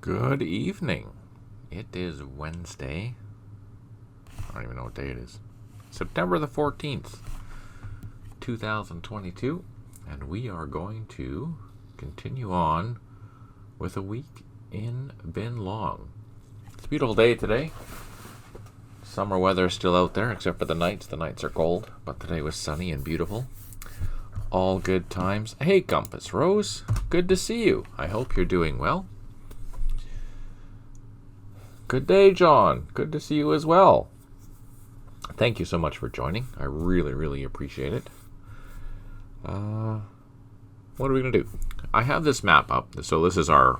Good evening. It is Wednesday. I don't even know what day it is. September the 14th, 2022. And we are going to continue on with a week in Binh Long. It's a beautiful day today. Summer weather is still out there, except for the nights. The nights are cold, but today was sunny and beautiful. All good times. Hey, Compass Rose. Good to see you. I hope you're doing well. Good day, John. Good to see you as well. Thank you so much for joining. I really, really appreciate it. What are we going to do? I have this map up. So this is our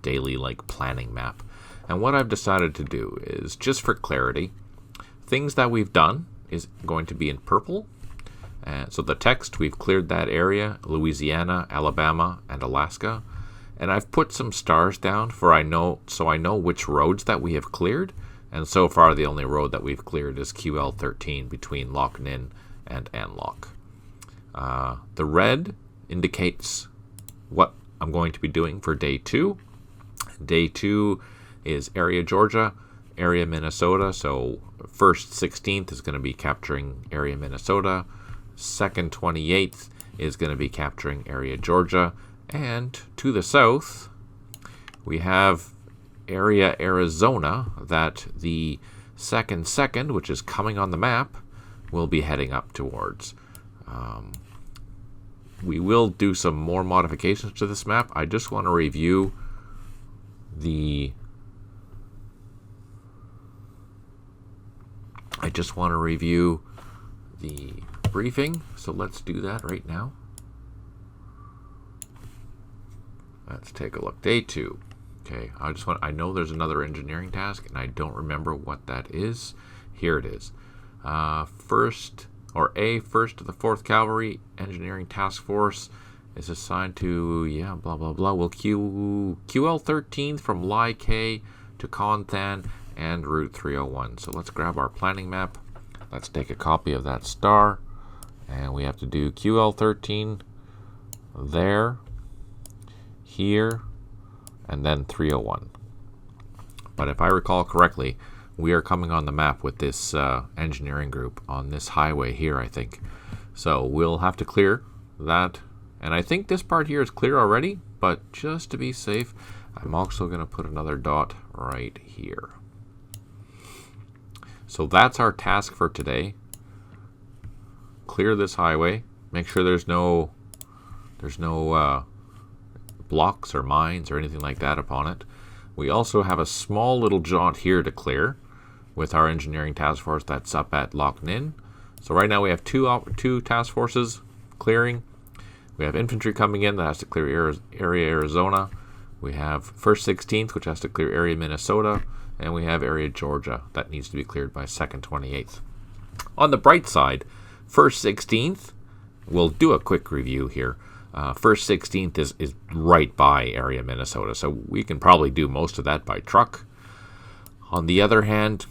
daily planning map. And what I've decided to do is, just for clarity, things that we've done is going to be in purple. So the text, we've cleared that area, Louisiana, Alabama, and Alaska. And I've put some stars down so I know which roads that we have cleared. And so far, the only road that we've cleared is QL13 between Loch Ninh and Anlock. The red indicates what I'm going to be doing for day 2. Day 2 is area Georgia, area Minnesota. So 1st 16th is going to be capturing area Minnesota. 2nd 28th is going to be capturing area Georgia. And to the south, we have area Arizona that the 2nd, which is coming on the map, will be heading up towards. We will do some more modifications to this map. I just want to review the briefing. So let's do that right now. Let's take a look. Day 2. Okay, I know there's another engineering task, and I don't remember what that is. Here it is. First of the 4th Cavalry Engineering Task Force is assigned to, blah, blah, blah. We'll QL13 from Lai K to Chon Thanh and Route 301. So let's grab our planning map. Let's take a copy of that star. And we have to do QL13 there, here, and then 301. But if I recall correctly, we are coming on the map with this engineering group on this highway here, I think. So we'll have to clear that. And I think this part here is clear already, but just to be safe, I'm also going to put another dot right here. So that's our task for today. Clear this highway. Make sure there's no blocks or mines or anything like that upon it. We also have a small little jaunt here to clear with our engineering task force that's up at Loch Ninh. So right now we have two task forces clearing. We have infantry coming in that has to clear area Arizona. We have 1st 16th, which has to clear area Minnesota. And we have area Georgia that needs to be cleared by 2nd 28th. On the bright side, 1st 16th, we'll do a quick review here. 1st 16th is right by area Minnesota, so we can probably do most of that by truck. On the other hand,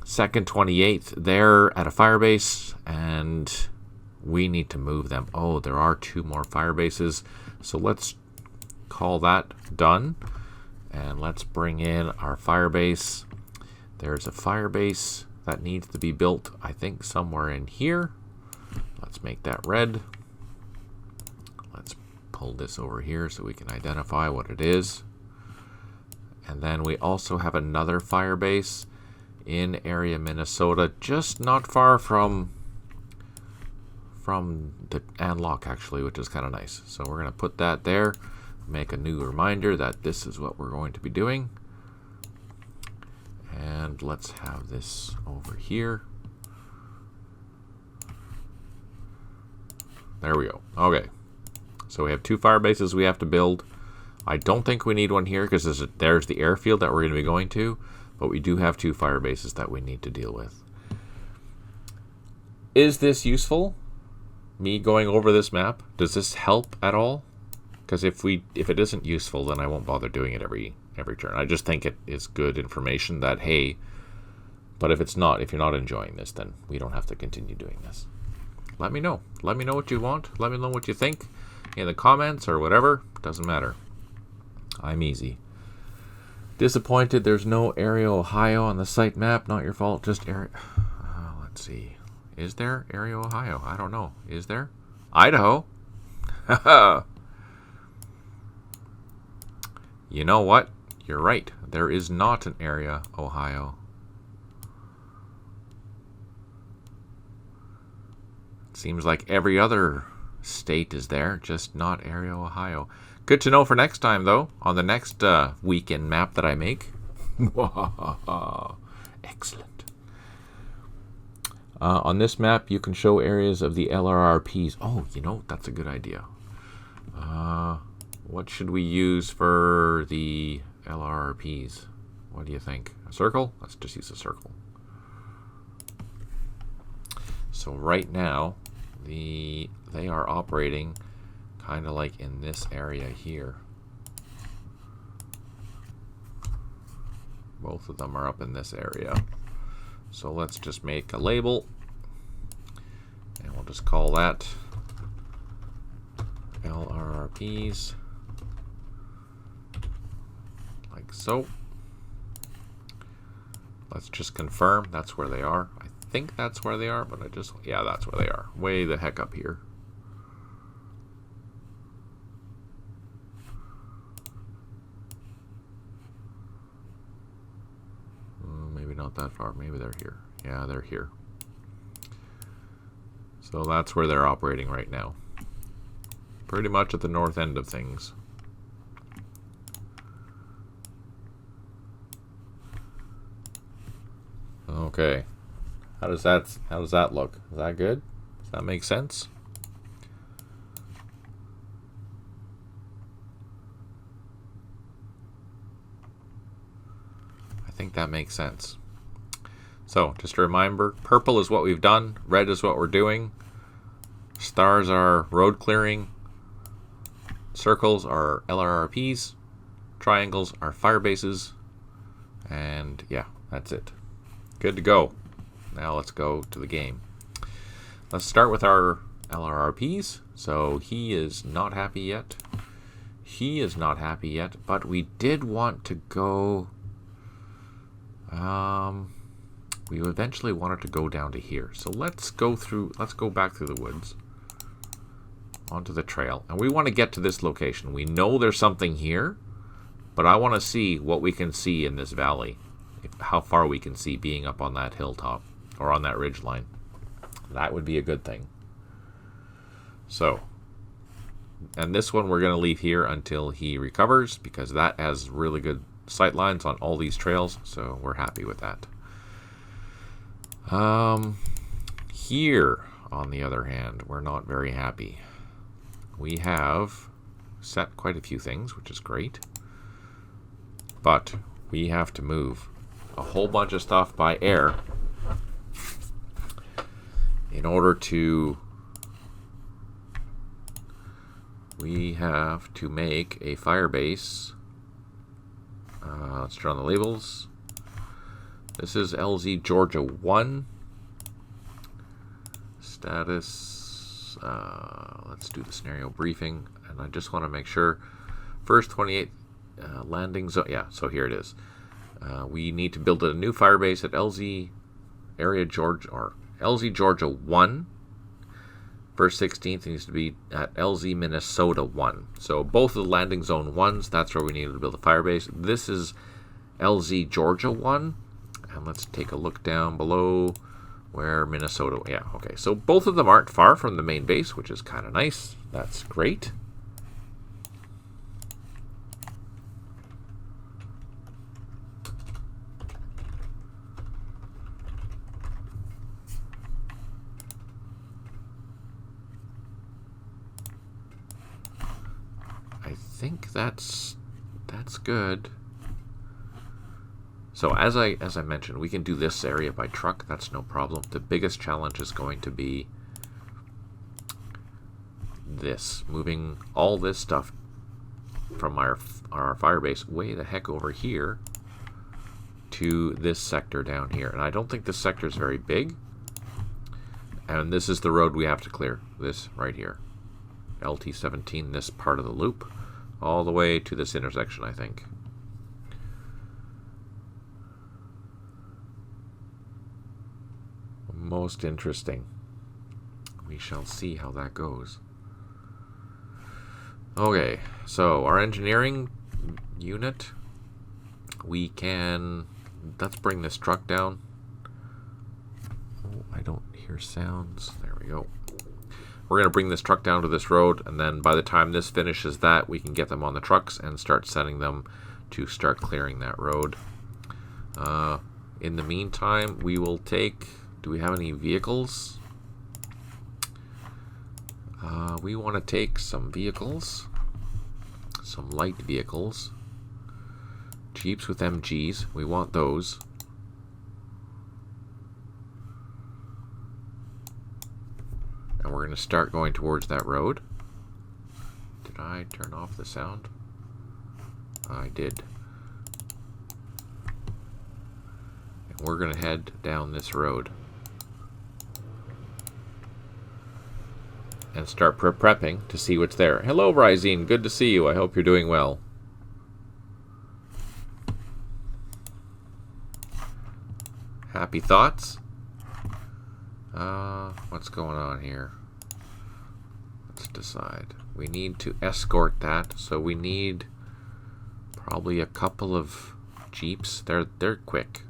2nd 28th, they're at a fire base, and we need to move them. Oh, there are 2 more fire bases, so let's call that done. And let's bring in our fire base. There's a fire base that needs to be built, I think, somewhere in here. Let's make that red. Let's pull this over here so we can identify what it is. And then we also have another fire base in area Minnesota, just not far from the Anlock, actually, which is kind of nice. So we're going to put that there. Make a new reminder that this is what we're going to be doing. And let's have this over here. There we go. Okay. So we have 2 fire bases we have to build. I don't think we need one here because there's the airfield that we're going to be going to. But we do have 2 fire bases that we need to deal with. Is this useful? Me going over this map? Does this help at all? Because if it isn't useful, then I won't bother doing it every turn. I just think it is good information that, hey, but if you're not enjoying this, then we don't have to continue doing this. Let me know. Let me know what you want. Let me know what you think in the comments or whatever. Doesn't matter. I'm easy. Disappointed there's no area Ohio on the site map. Not your fault, just area. Let's see. Is there area Ohio? I don't know. Is there? Idaho? You know what? You're right. There is not an area Ohio. Seems like every other state is there, just not area Ohio. Good to know for next time, though, on the next weekend map that I make. Excellent. On this map, you can show areas of the LRRPs. Oh, you know, that's a good idea. What should we use for the LRRPs? What do you think? A circle? Let's just use a circle. So right now, they are operating kind of like in this area here. Both of them are up in this area. So let's just make a label, and we'll just call that LRRPs, like so. Let's just confirm that's where they are. I think that's where they are, but yeah, that's where they are. Way the heck up here. Maybe not that far. Maybe they're here. Yeah, they're here. So that's where they're operating right now. Pretty much at the north end of things. Okay. How does that look? Is that good? Does that make sense? I think that makes sense. So, just a reminder, purple is what we've done, red is what we're doing, stars are road clearing, circles are LRRPs, triangles are fire bases, and yeah, that's it. Good to go. Now let's go to the game. Let's start with our LRRPs. So he is not happy yet. He is not happy yet, but we did want to go... we eventually wanted to go down to here. So let's go back through the woods onto the trail. And we want to get to this location. We know there's something here, but I want to see what we can see in this valley. How far we can see being up on that hilltop or on that ridge line. That would be a good thing. So, and this one we're going to leave here until he recovers, because that has really good sight lines on all these trails, so we're happy with that. Here, on the other hand, we're not very happy. We have set quite a few things, which is great, but we have to move a whole bunch of stuff by air in order to... We have to make a fire base. Let's draw on the labels. This is LZ Georgia 1. Status. Let's do the scenario briefing. And I just want to make sure. First 28 landing zone. Yeah, so here it is. We need to build a new fire base at LZ area Georgia, or LZ Georgia 1. First 16th needs to be at LZ Minnesota 1. So both of the landing zone 1s, that's where we need to build a fire base. This is LZ Georgia 1. And let's take a look down below where Minnesota... Yeah, okay. So both of them aren't far from the main base, which is kind of nice. That's great. I think that's good. So as I mentioned, we can do this area by truck. That's no problem. The biggest challenge is going to be this, moving all this stuff from our fire base way the heck over here to this sector down here. And I don't think this sector is very big. And this is the road we have to clear. This right here. LT17, this part of the loop, all the way to this intersection, I think. most interesting. We shall see how that goes. Okay, so our engineering unit, we can... Let's bring this truck down. Oh, I don't hear sounds. There we go. We're going to bring this truck down to this road, and then by the time this finishes that, we can get them on the trucks and start sending them to start clearing that road. In the meantime, we will take... Do we have any vehicles? We want to take some vehicles. Some light vehicles. Jeeps with MGs. We want those. And we're going to start going towards that road. Did I turn off the sound? I did. And we're going to head down this road. And start prepping to see what's there. Hello, Rysine. Good to see you. I hope you're doing well. Happy thoughts? What's going on here? Let's decide. We need to escort that, so we need probably a couple of jeeps. They're quick.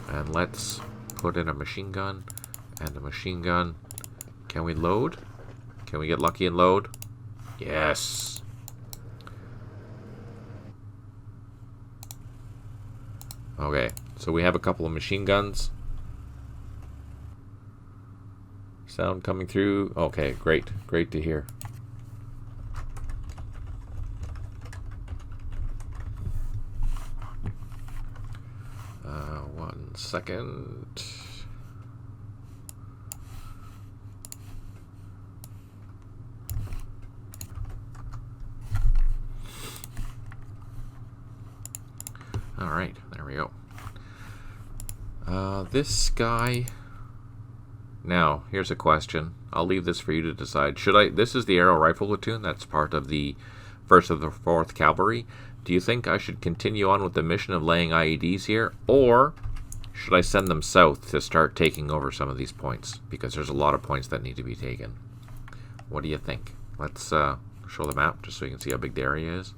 And let's put in a machine gun and a machine gun. Can we load? Can we get lucky and load? Yes. Okay, so we have a couple of machine guns. Sound coming through. Okay, great. Great to hear. One second. All right, there we go. This guy... Now, here's a question. I'll leave this for you to decide. Should I... This is the Aero Rifle Platoon. That's part of the 1st of the 4th Cavalry. Do you think I should continue on with the mission of laying IEDs here? Or should I send them south to start taking over some of these points? Because there's a lot of points that need to be taken. What do you think? Let's show the map just so you can see how big the area is.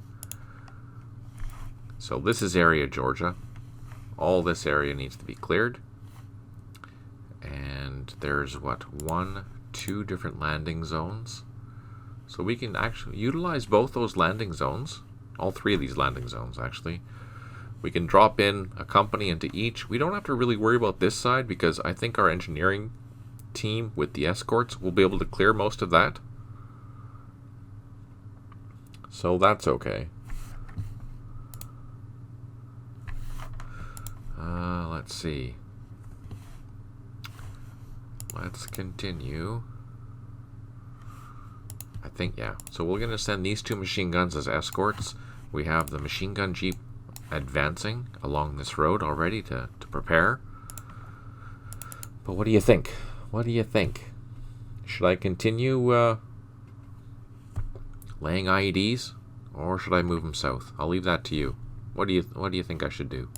So this is area Georgia. All this area needs to be cleared. And there's what, 2 different landing zones. So we can actually utilize both those landing zones. All 3 of these landing zones, actually. We can drop in a company into each. We don't have to really worry about this side because I think our engineering team with the escorts will be able to clear most of that. So that's okay. Let's see. Let's continue. I think, yeah. So we're going to send these 2 machine guns as escorts. We have the machine gun jeep advancing along this road already to prepare. But what do you think? What do you think? Should I continue laying IEDs, or should I move them south? I'll leave that to you. What do you think I should do?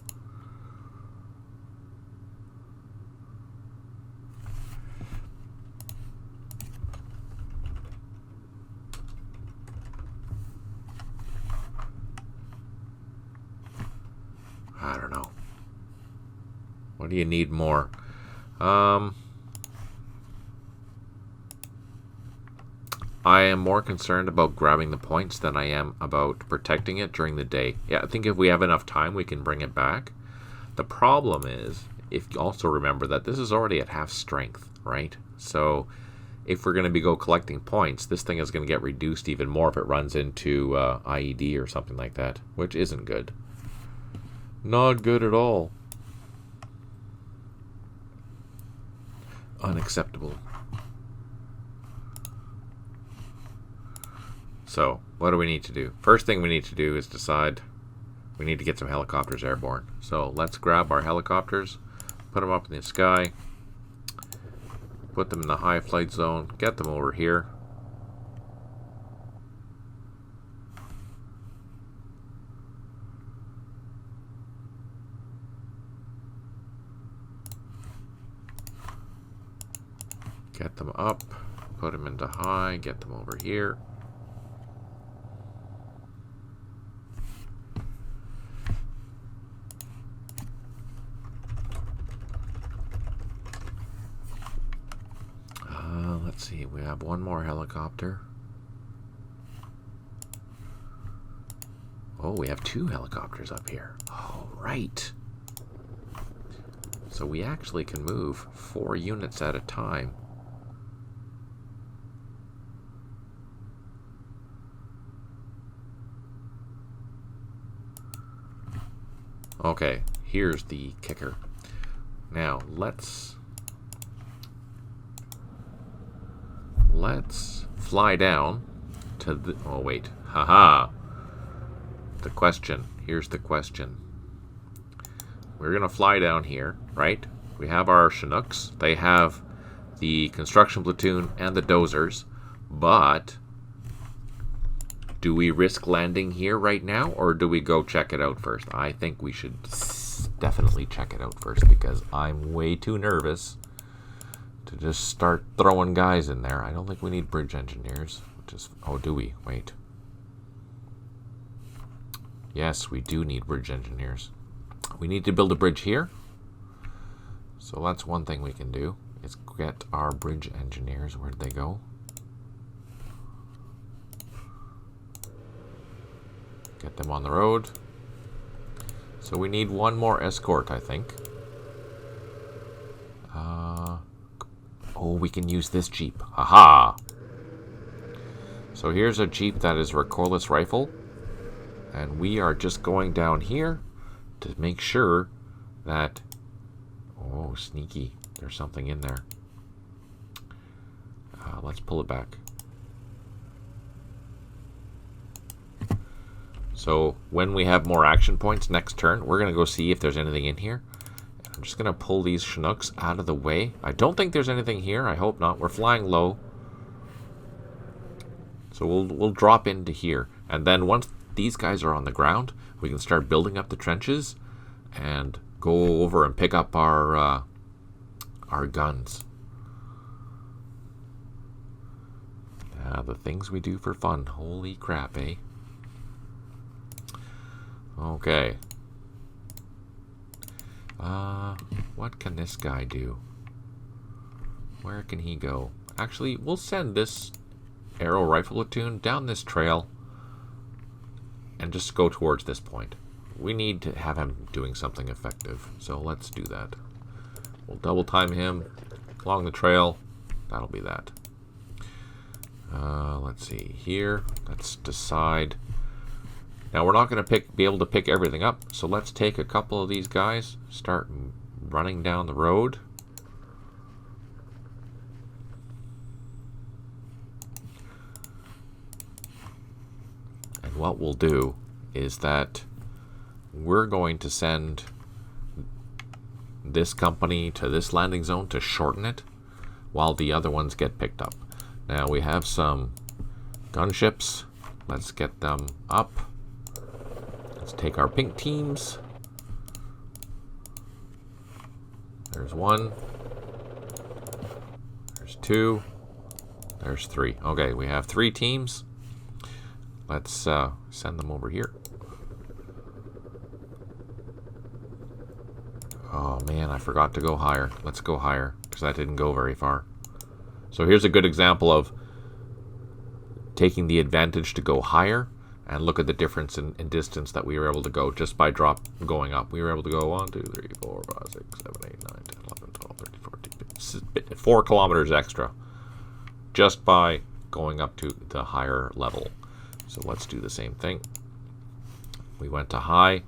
I don't know. What do you need more? I am more concerned about grabbing the points than I am about protecting it during the day. Yeah, I think if we have enough time, we can bring it back. The problem is, if you also remember that this is already at half strength, right? So if we're going to go collecting points, this thing is going to get reduced even more if it runs into IED or something like that, which isn't good. Not good at all. Unacceptable. So, what do we need to do? First thing we need to do is decide we need to get some helicopters airborne. So, let's grab our helicopters, put them up in the sky, put them in the high flight zone, get them over here. Get them up. Put them into high. Get them over here. Let's see. We have one more helicopter. Oh, we have 2 helicopters up here. Oh, right. So we actually can move 4 units at a time. Okay, here's the kicker. Now, let's fly down to the... Oh, wait. Haha. The question. Here's the question. We're going to fly down here, right? We have our Chinooks. They have the construction platoon and the dozers. But do we risk landing here right now, or do we go check it out first? I think we should definitely check it out first, because I'm way too nervous to just start throwing guys in there. I don't think we need bridge engineers. Oh, do we? Wait. Yes, we do need bridge engineers. We need to build a bridge here. So that's one thing we can do, is get our bridge engineers. Where'd they go? Get them on the road. So we need one more escort, I think. Oh, we can use this Jeep. Haha! So here's a Jeep that is recoilless rifle. And we are just going down here to make sure that... Oh, sneaky. There's something in there. Let's pull it back. So when we have more action points next turn, we're going to go see if there's anything in here. I'm just going to pull these Chinooks out of the way. I don't think there's anything here. I hope not. We're flying low. So we'll drop into here. And then once these guys are on the ground, we can start building up the trenches and go over and pick up our guns. The things we do for fun. Holy crap, eh? Okay. What can this guy do? Where can he go? Actually, we'll send this arrow rifle platoon down this trail and just go towards this point. We need to have him doing something effective, so let's do that. We'll double time him along the trail. That'll be that. Let's see here. Let's decide. Now we're not going to be able to pick everything up, so let's take a couple of these guys, start running down the road. And what we'll do is that we're going to send this company to this landing zone to shorten it while the other ones get picked up. Now we have some gunships. Let's get them up. Let's take our pink teams. There's one. There's two. There's three. Okay, we have 3 teams. Let's send them over here. Oh man, I forgot to go higher. Let's go higher, because that didn't go very far. So here's a good example of taking the advantage to go higher, and look at the difference in distance that we were able to go just by going up. We were able to go 1, 2, 3, 4, 5, 6, 7, 8, 9, 10, 11, 12, 13, 14, 15, 4 kilometers extra just by going up to the higher level. So let's do the same thing. We went to high,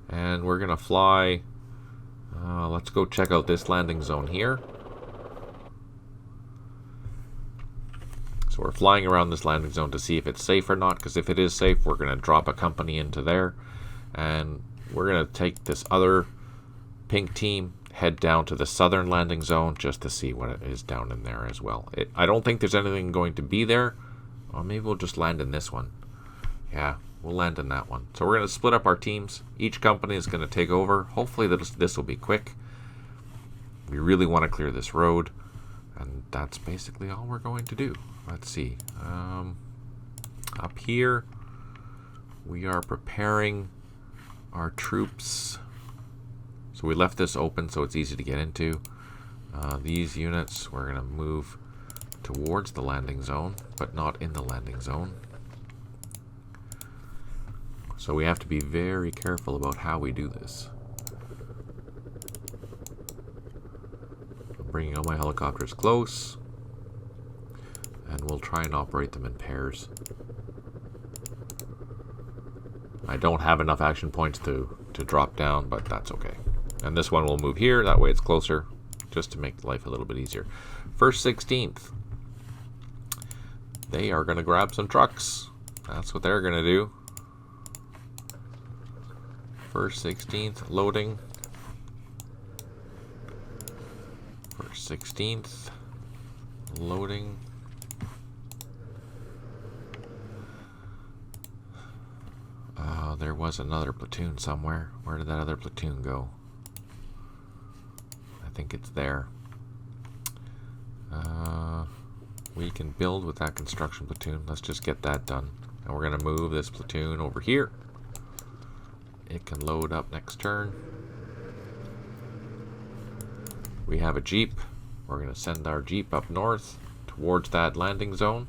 and we're going to fly. Let's go check out this landing zone here. So we're flying around this landing zone to see if it's safe or not, because if it is safe, we're going to drop a company into there. And we're going to take this other pink team, head down to the southern landing zone just to see what it is down in there as well. I don't think there's anything going to be there. Or maybe we'll just land in this one. Yeah, we'll land in that one. So we're going to split up our teams. Each company is going to take over. Hopefully this will be quick. We really want to clear this road. And that's basically all we're going to do. Let's see. Up here, we are preparing our troops. So we left this open so it's easy to get into. These units, we're going to move towards the landing zone, but not in the landing zone. So we have to be very careful about how we do this. I'm bringing all my helicopters close, and we'll try and operate them in pairs. I don't have enough action points to drop down, but that's okay. And this one will move here, that way it's closer, just to make life a little bit easier. 1st 16th. They are going to grab some trucks. That's what they're going to do. 1st 16th loading. 1st 16th loading. There was another platoon somewhere. Where did that other platoon go? I think it's there. We can build with that construction platoon. Let's just get that done. And we're going to move this platoon over here. It can load up next turn. We have a jeep. We're going to send our jeep up north towards that landing zone.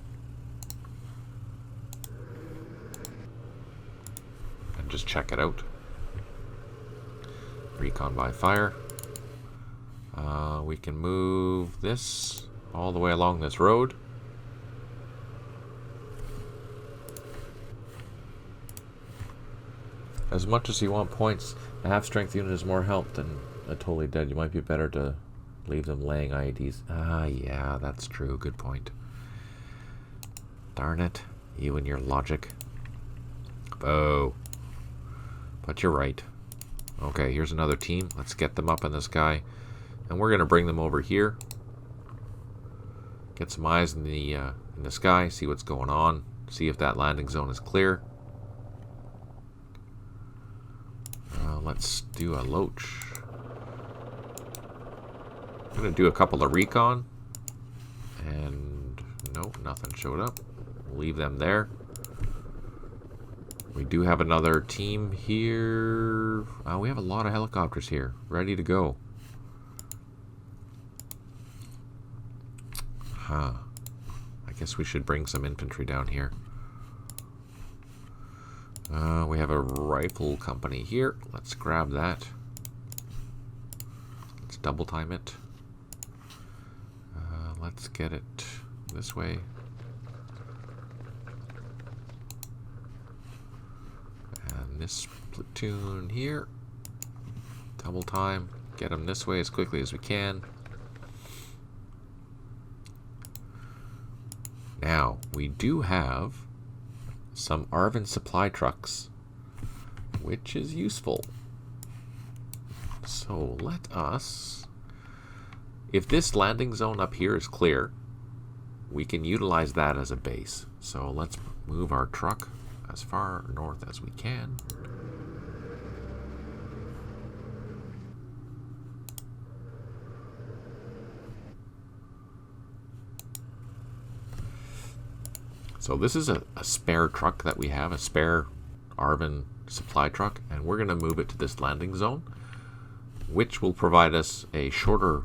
And just check it out. Recon by fire. We can move this all the way along this road. As much as you want points, a half-strength unit is more help than a totally dead. You might be better to leave them laying IEDs. Ah, yeah, that's true. Good point. Darn it. You and your logic. Oh. But you're right. Okay, here's another team. Let's get them up in the sky. And we're going to bring them over here. Get some eyes in the sky. See what's going on. See if that landing zone is clear. Let's do a Loach. I'm going to do a couple of recon. And nope, nothing showed up. We'll leave them there. We do have another team here. We have a lot of helicopters here, ready to go. Huh. I guess we should bring some infantry down here. We have a rifle company here. Let's grab that. Let's double time it. Let's get it this way. And this platoon here. Double time. Get them this way as quickly as we can. Now, we do have some Arvin supply trucks, which is useful. So let us, if this landing zone up here is clear, we can utilize that as a base. So let's move our truck as far north as we can. So this is a spare truck that we have, a spare Arvin supply truck, and we're going to move it to this landing zone, which will provide us a shorter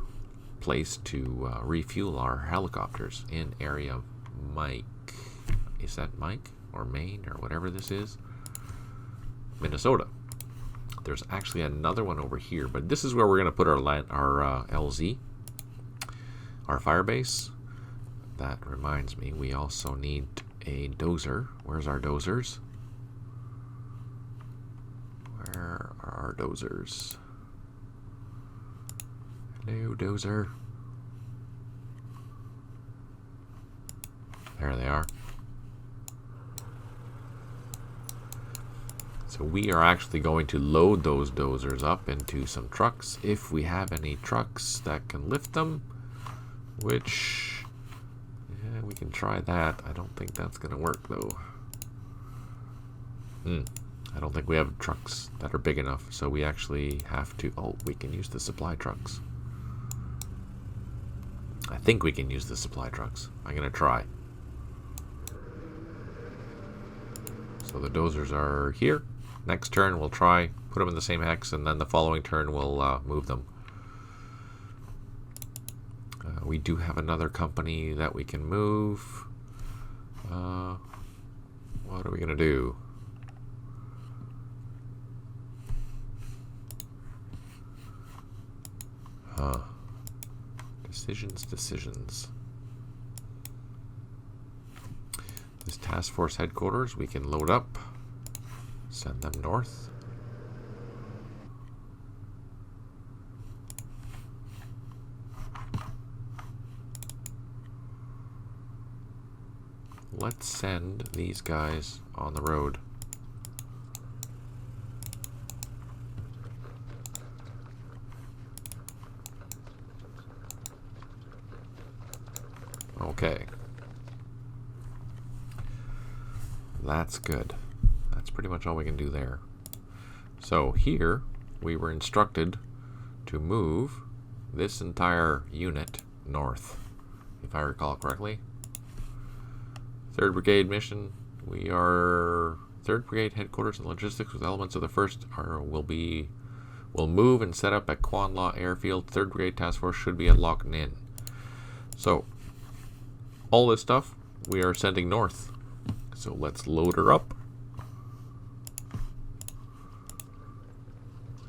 place to refuel our helicopters in area Mike. Is that Mike or Maine or whatever this is? Minnesota. There's actually another one over here, but this is where we're going to put our LZ, our fire base. That reminds me, we also need a dozer. Where's our dozers? Where are our dozers? Hello, dozer. There they are. So we are actually going to load those dozers up into some trucks, if we have any trucks that can lift them, which... yeah, we can try that. I don't think that's going to work, though. I don't think we have trucks that are big enough, so we actually have to... oh, we can use the supply trucks. I think we can use the supply trucks. I'm going to try. So the dozers are here. Next turn we'll try, put them in the same hex, and then the following turn we'll move them. We do have another company that we can move. What are we going to do? Decisions. This task force headquarters we can load up, send them north. Let's send these guys on the road. Okay. That's good. That's pretty much all we can do there. So here we were instructed to move this entire unit north, if I recall correctly. 3rd Brigade mission. We are 3rd Brigade headquarters and logistics with elements of the 1st will move and set up at Quan La Airfield. 3rd Brigade task force should be at Loch Ninh. So all this stuff we are sending north. So let's load her up.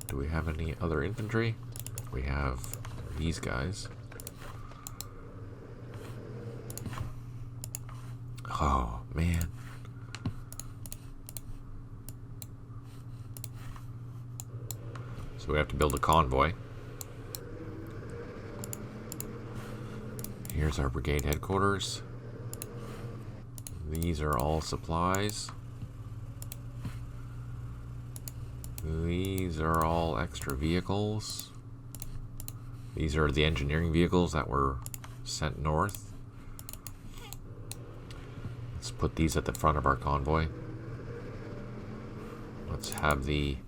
Do we have any other infantry? We have these guys. Oh, man. So we have to build a convoy. Here's our brigade headquarters. These are all supplies. These are all extra vehicles. These are the engineering vehicles that were sent north. Let's put these at the front of our convoy. Let's have the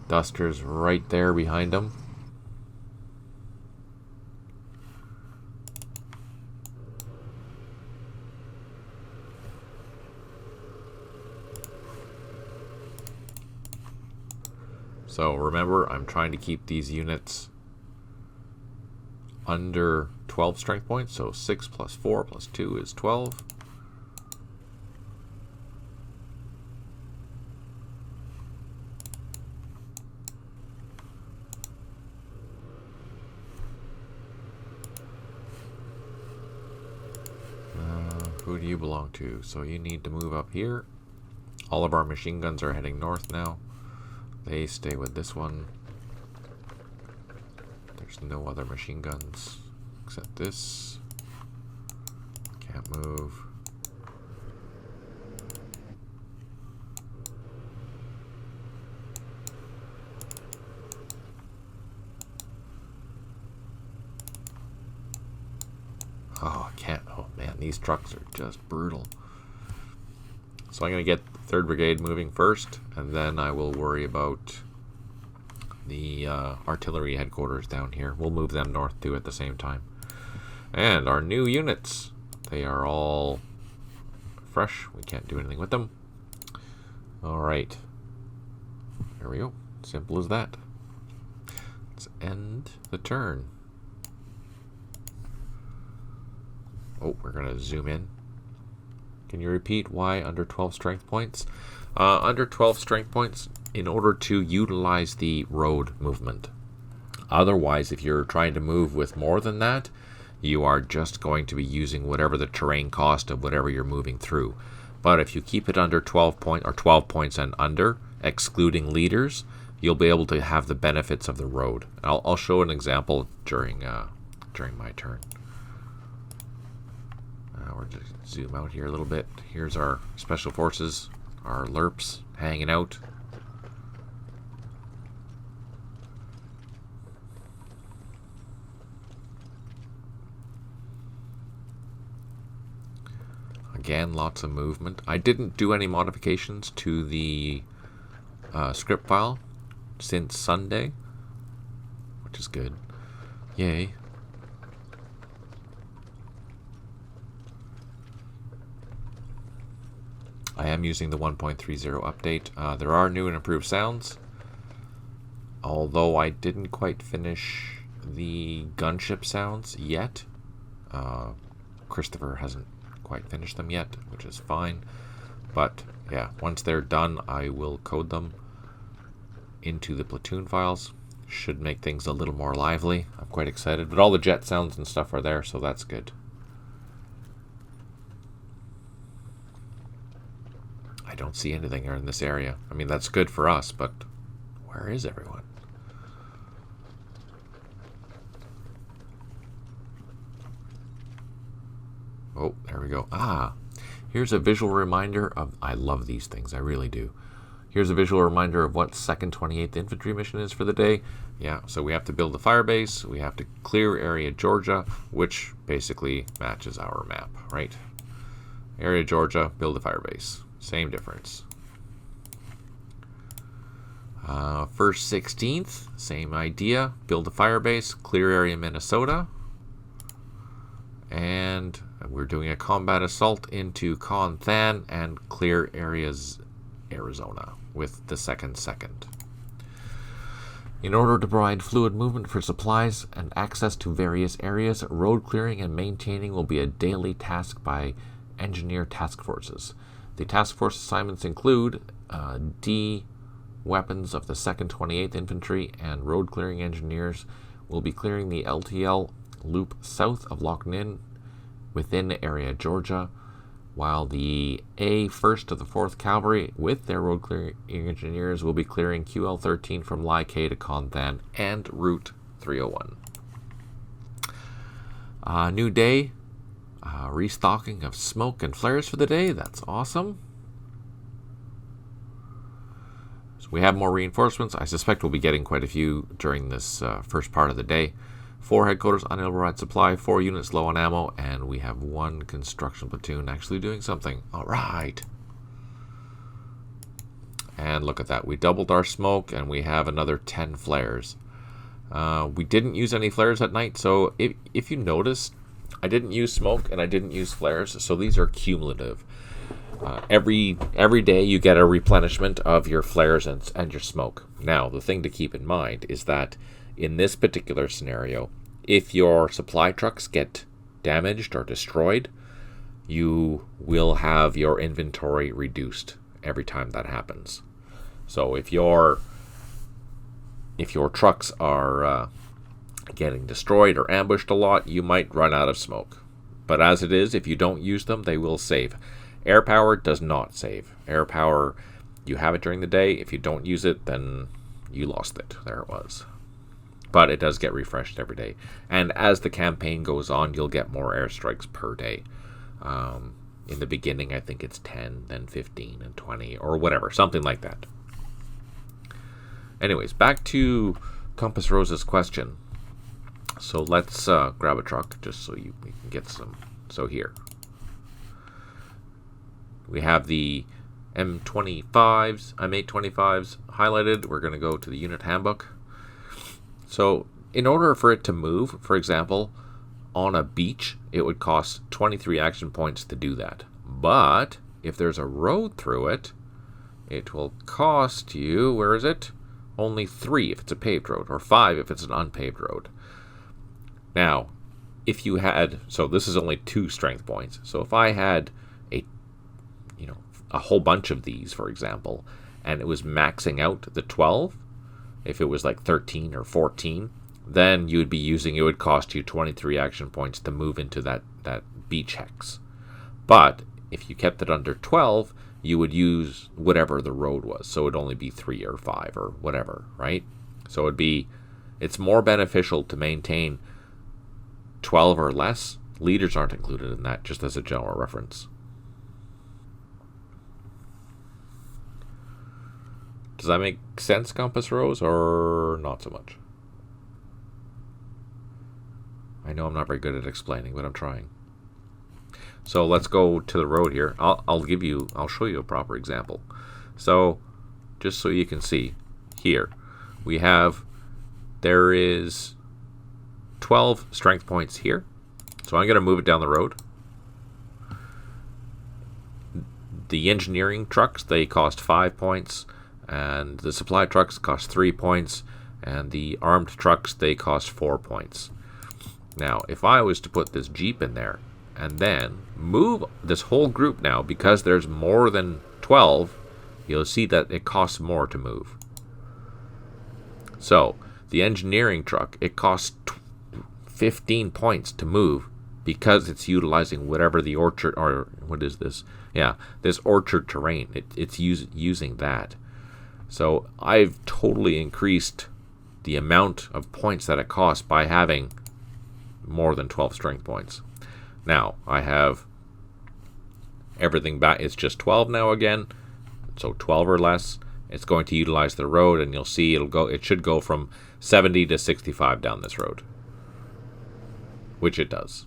dusters right there behind them. So remember, I'm trying to keep these units under 12 strength points. So 6 plus 4 plus 2 is 12. Who do you belong to? So you need to move up here. All of our machine guns are heading north now. They stay with this one. There's no other machine guns except this. Can't move. Oh, I can't. Oh man, these trucks are just brutal. So I'm going to get 3rd Brigade moving first, and then I will worry about the artillery headquarters down here. We'll move them north too at the same time. And our new units, they are all fresh. We can't do anything with them. Alright. There we go. Simple as that. Let's end the turn. Oh, we're going to zoom in. Can you repeat why under 12 strength points? Under 12 strength points in order to utilize the road movement. Otherwise, if you're trying to move with more than that, you are just going to be using whatever the terrain cost of whatever you're moving through. But if you keep it under 12 points and under, excluding leaders, you'll be able to have the benefits of the road. I'll show an example during my turn. We're just zoom out here a little bit. Here's our special forces, our LRPs hanging out. Again, lots of movement. I didn't do any modifications to the script file since Sunday, which is good. Yay. I am using the 1.30 update. There are new and improved sounds, although I didn't quite finish the gunship sounds yet. Christopher hasn't quite finished them yet, which is fine. But yeah, once they're done, I will code them into the platoon files. Should make things a little more lively. I'm quite excited. But all the jet sounds and stuff are there, so that's good. I don't see anything in this area. I mean, that's good for us, but where is everyone? Oh, there we go. Ah, here's a visual reminder of... I love these things. I really do. Here's a visual reminder of what 2nd 28th Infantry mission is for the day. Yeah, so we have to build a fire base. We have to clear area Georgia, which basically matches our map, right? Area Georgia, build a fire base. Same difference. 1st 16th, same idea. Build a fire base, clear area Minnesota. And we're doing a combat assault into Chon Thanh and clear areas Arizona with the 2nd. In order to provide fluid movement for supplies and access to various areas, road clearing and maintaining will be a daily task by engineer task forces. The task force assignments include D weapons of the 2nd 28th Infantry and road clearing engineers will be clearing the LTL loop south of Loch Ninh within area Georgia, while the A 1st to the 4th Cavalry with their road clearing engineers will be clearing QL 13 from Lai K to Chon Thanh and Route 301. New day, restocking of smoke and flares for the day. That's awesome. So we have more reinforcements. I suspect we'll be getting quite a few during this first part of the day. 4 headquarters unavailable supply, 4 units low on ammo, and we have 1 construction platoon actually doing something. All right. And look at that. We doubled our smoke, and we have another 10 flares. We didn't use any flares at night, so if you noticed, I didn't use smoke and I didn't use flares, so these are cumulative. Every day you get a replenishment of your flares and your smoke. Now, the thing to keep in mind is that in this particular scenario, if your supply trucks get damaged or destroyed, you will have your inventory reduced every time that happens. So if your trucks are getting destroyed or ambushed a lot, you might run out of smoke. But as it is, if you don't use them, they will save. Air power does not save. Air power, you have it during the day. If you don't use it, then you lost it. There it was. But it does get refreshed every day. And as the campaign goes on, you'll get more airstrikes per day. In the beginning, I think it's 10, then 15, and 20, or whatever, something like that. Anyways, back to Compass Rose's question. So let's grab a truck just so we can get some. So here. We have the M25s, M825s highlighted. We're going to go to the unit handbook. So in order for it to move, for example, on a beach, it would cost 23 action points to do that. But if there's a road through it, it will cost you, where is it? Only 3 if it's a paved road, or 5 if it's an unpaved road. Now, if you had, so this is only 2 strength points. So if I had a whole bunch of these, for example, and it was maxing out the 12, if it was like 13 or 14, then you would be using, it would cost you 23 action points to move into that beach hex. But if you kept it under 12, you would use whatever the road was. So it would only be 3 or 5 or whatever, right? So it's more beneficial to maintain 12 or less. Leaders aren't included in that, just as a general reference. Does that make sense, Compass Rose, or not so much? I know I'm not very good at explaining, but I'm trying. So let's go to the road here. I'll show you a proper example. So just so you can see here, there is 12 strength points here. So I'm going to move it down the road. the engineering trucks, they cost 5 points, and the supply trucks cost 3 points, and the armed trucks, they cost 4 points. Now, if I was to put this Jeep in there, and then move this whole group now, because there's more than 12, you'll see that it costs more to move. So, the engineering truck, it costs 15 points to move, because it's utilizing whatever the orchard, or what is this? Yeah, this orchard terrain. It's using that. So I've totally increased the amount of points that it costs by having more than 12 strength points. Now, I have everything back. It's just 12 now again. So 12 or less. It's going to utilize the road, and you'll see it should go from 70 to 65 down this road. Which it does.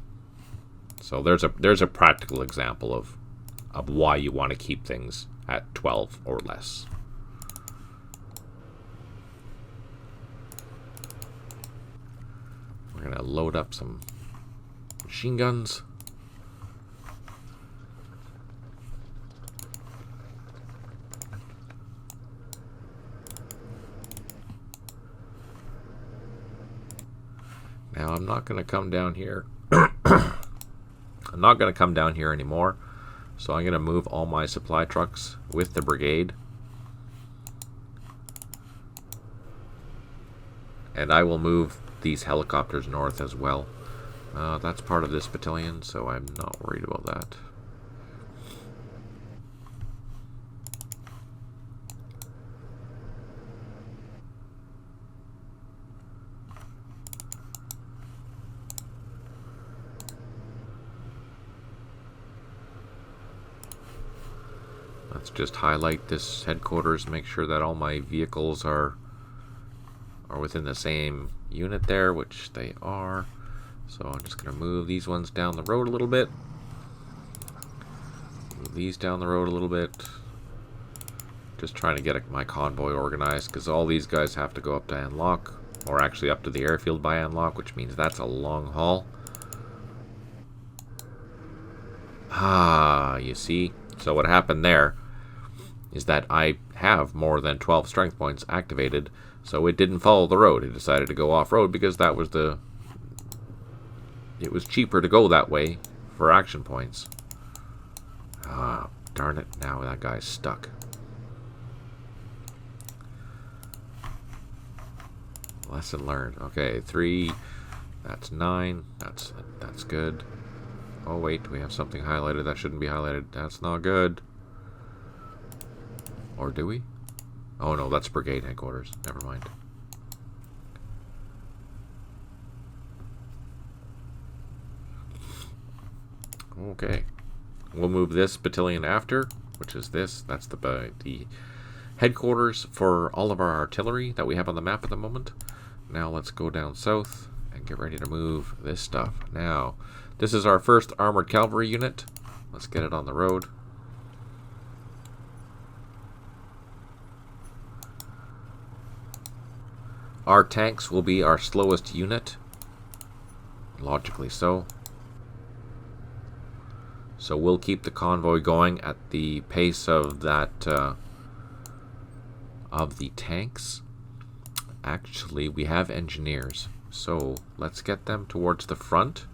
So there's a practical example of why you want to keep things at 12 or less. We're going to load up some machine guns. Now I'm not going to come down here. I'm not going to come down here anymore. So I'm going to move all my supply trucks with the brigade. And I will move these helicopters north as well. That's part of this battalion, so I'm not worried about that. Let's just highlight this headquarters, make sure that all my vehicles are within the same unit there, which they are. So I'm just going to move these ones down the road a little bit. Move these down the road a little bit. Just trying to get my convoy organized, because all these guys have to go up to Anlock, or actually up to the airfield by Anlock, which means that's a long haul. Ah, you see? So what happened there is that I have more than 12 strength points activated, so it didn't follow the road. It decided to go off-road because that was it was cheaper to go that way for action points. Ah, darn it. Now that guy's stuck. Lesson learned. Okay, 3. That's 9. That's good. Oh, wait. We have something highlighted. That shouldn't be highlighted. That's not good. Or do we? Oh, no. That's brigade headquarters. Never mind. Okay. We'll move this battalion after, which is this. That's the headquarters for all of our artillery that we have on the map at the moment. Now let's go down south and get ready to move this stuff. Now, this is our first armored cavalry unit. Let's get it on the road. Our tanks will be our slowest unit. Logically so. So we'll keep the convoy going at the pace of that of the tanks. Actually, we have engineers, so let's get them towards the front.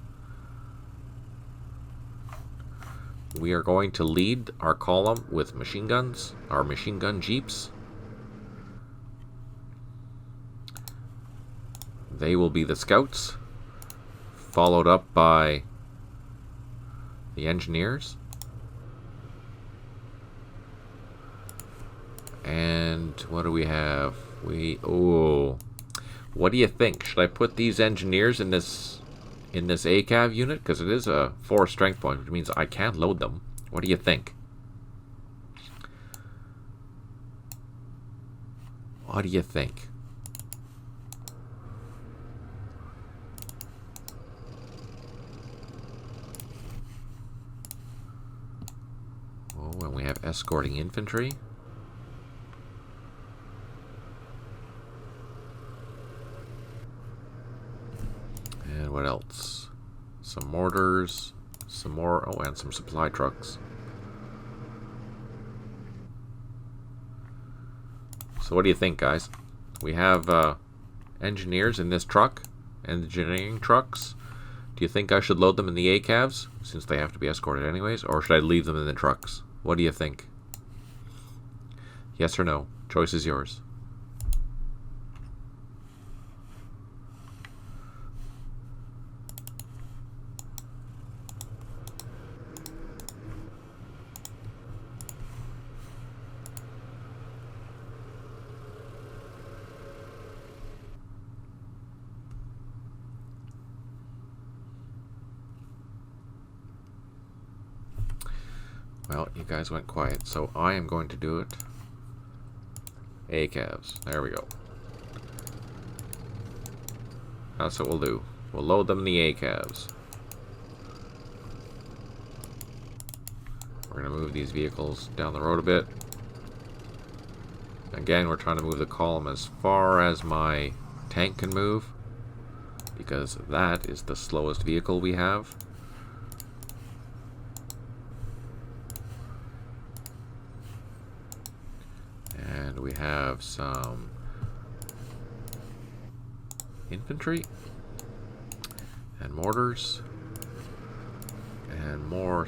We are going to lead our column with machine guns, our machine gun jeeps. They will be the scouts, followed up by the engineers. And what do we have? What do you think? Should I put these engineers in this ACAV unit? Because it is a 4 strength point, which means I can load them. What do you think? What do you think? Oh, and we have escorting infantry. And what else? Some mortars, some more, oh, and some supply trucks. So what do you think, guys? We have engineers in this truck, engineering trucks. Do you think I should load them in the ACAVs, since they have to be escorted anyways, or should I leave them in the trucks? What do you think? Yes or no? Choice is yours. Well, you guys went quiet, so I am going to do it. ACAVs. There we go. That's what we'll do. We'll load them in the ACAVs. We're going to move these vehicles down the road a bit. Again, we're trying to move the column as far as my tank can move, because that is the slowest vehicle we have. And we have some infantry and mortars and more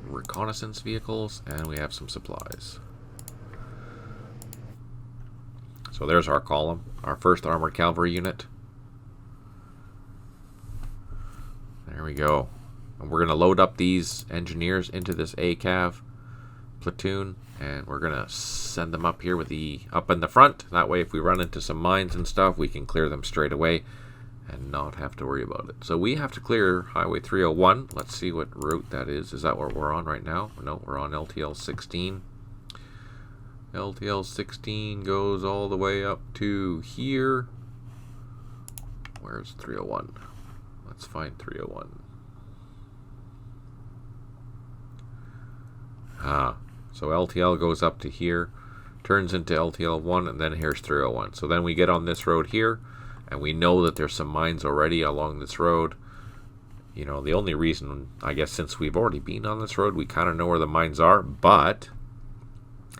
reconnaissance vehicles, and we have some supplies. So there's our column, our first armored cavalry unit. There we go. And we're going to load up these engineers into this ACAV platoon, and we're going to send them up here with the up in the front. That way, if we run into some mines and stuff, we can clear them straight away and not have to worry about it. So we have to clear Highway 301. Let's see what route that is. Is that what we're on right now? No, we're on LTL 16. LTL 16 goes all the way up to here. Where's 301? Let's find 301. So LTL goes up to here, turns into LTL 1, and then here's 301. So then we get on this road here, and we know that there's some mines already along this road. You know, the only reason, I guess, since we've already been on this road, we kind of know where the mines are, but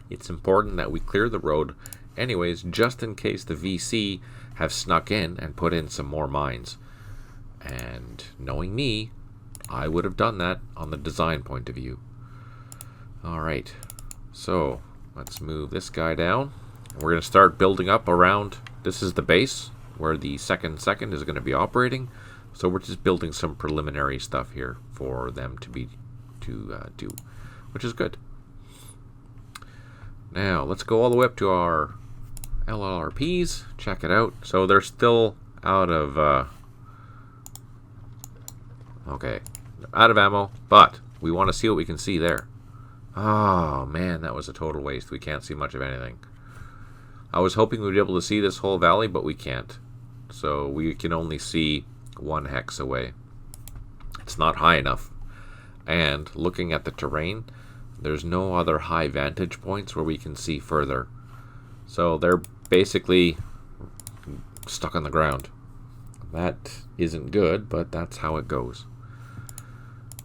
it's important that we clear the road anyways, just in case the VC have snuck in and put in some more mines. And knowing me, I would have done that on the design point of view. Alright, so let's move this guy down. We're going to start building up around, this is the base where the second is going to be operating. So we're just building some preliminary stuff here for them to do, which is good. Now let's go all the way up to our LRPs, check it out. So they're still out of out of ammo, but we want to see what we can see there. Oh man, that was a total waste. We can't see much of anything. I was hoping we'd be able to see this whole valley, but we can't. So we can only see 1 hex away. It's not high enough. And looking at the terrain, there's no other high vantage points where we can see further. So they're basically stuck on the ground. That isn't good, but that's how it goes.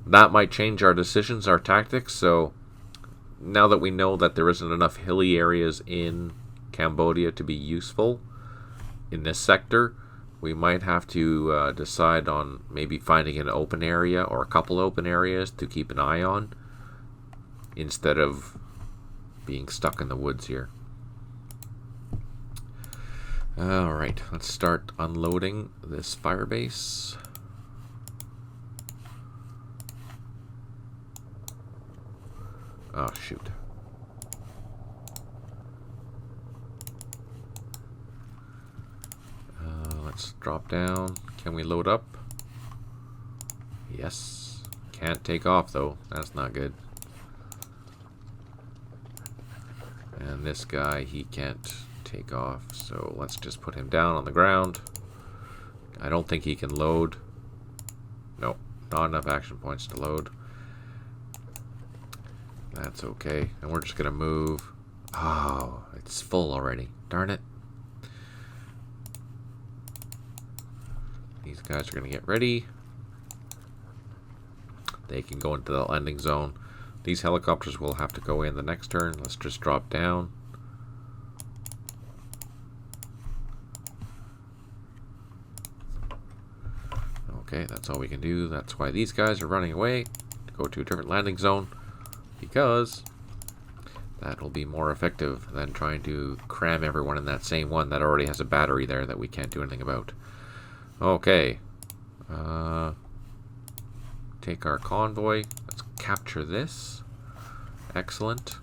That might change our decisions, our tactics. So now that we know that there isn't enough hilly areas in Cambodia to be useful in this sector, we might have to decide on maybe finding an open area or a couple open areas to keep an eye on instead of being stuck in the woods here. Alright, let's start unloading this firebase. Oh, shoot. Let's drop down. Can we load up? Yes. Can't take off, though. That's not good. And this guy, he can't take off, so let's just put him down on the ground. I don't think he can load. Nope, not enough action points to load. That's okay. And we're just going to move. Oh, it's full already. Darn it. These guys are going to get ready. They can go into the landing zone. These helicopters will have to go in the next turn. Let's just drop down. Okay, that's all we can do. That's why these guys are running away to go to a different landing zone, because that'll be more effective than trying to cram everyone in that same one that already has a battery there that we can't do anything about. Okay. Take our convoy. Let's capture this. Excellent.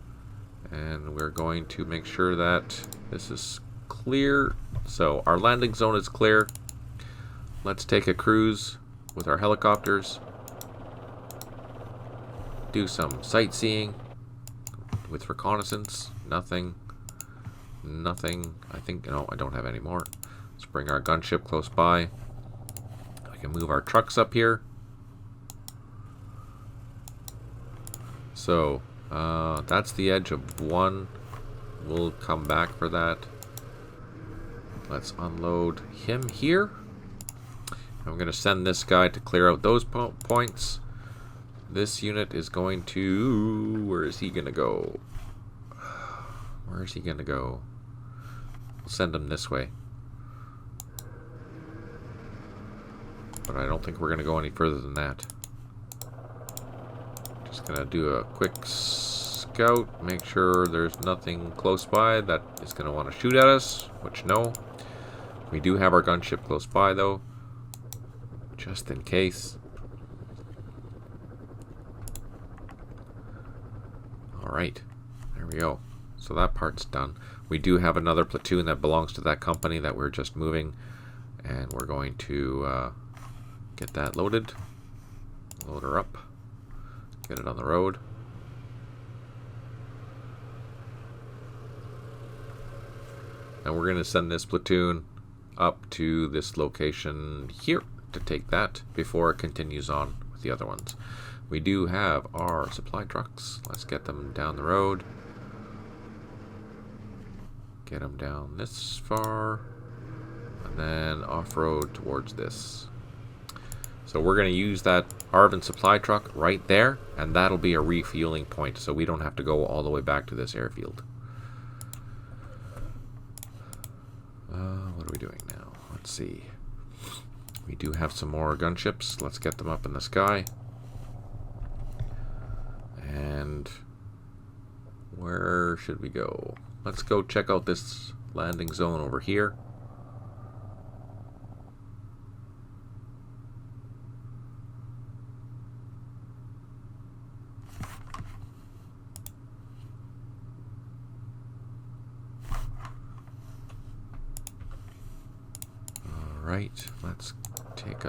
And we're going to make sure that this is clear. So our landing zone is clear. Let's take a cruise with our helicopters. Do some sightseeing with reconnaissance. Nothing. Nothing. I think, no, I don't have any more. Let's bring our gunship close by. We can move our trucks up here. So, that's the edge of one. We'll come back for that. Let's unload him here. I'm going to send this guy to clear out those points. This unit is going to... Where is he going to go? Where is he going to go? We'll send him this way. But I don't think we're going to go any further than that. Just going to do a quick scout. Make sure there's nothing close by that is going to want to shoot at us. Which, no. We do have our gunship close by, though. Just in case. Alright. There we go. So that part's done. We do have another platoon that belongs to that company that we're just moving. And we're going to get that loaded. Load her up. Get it on the road. And we're going to send this platoon up to this location here to take that before it continues on with the other ones. We do have our supply trucks. Let's get them down the road. Get them down this far. And then off-road towards this. So we're going to use that Arvin supply truck right there, and that'll be a refueling point, so we don't have to go all the way back to this airfield. What are we doing now? Let's see. We do have some more gunships. Let's get them up in the sky. And where should we go? Let's go check out this landing zone over here. Right, let's take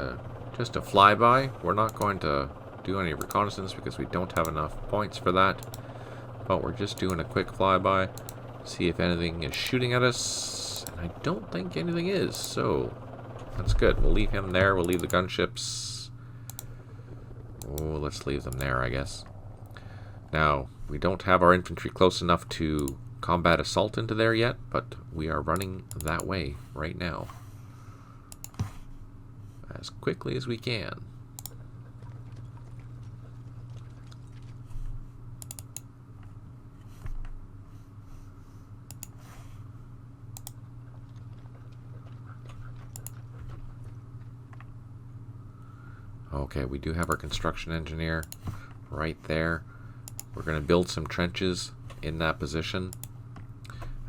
just a flyby. We're not going to do any reconnaissance because we don't have enough points for that. But we're just doing a quick flyby. See if anything is shooting at us. And I don't think anything is, so that's good. We'll leave him there. We'll leave the gunships. Oh, let's leave them there, I guess. Now, we don't have our infantry close enough to combat assault into there yet, but we are running that way right now. As quickly as we can. Okay, we do have our construction engineer right there. We're going to build some trenches in that position.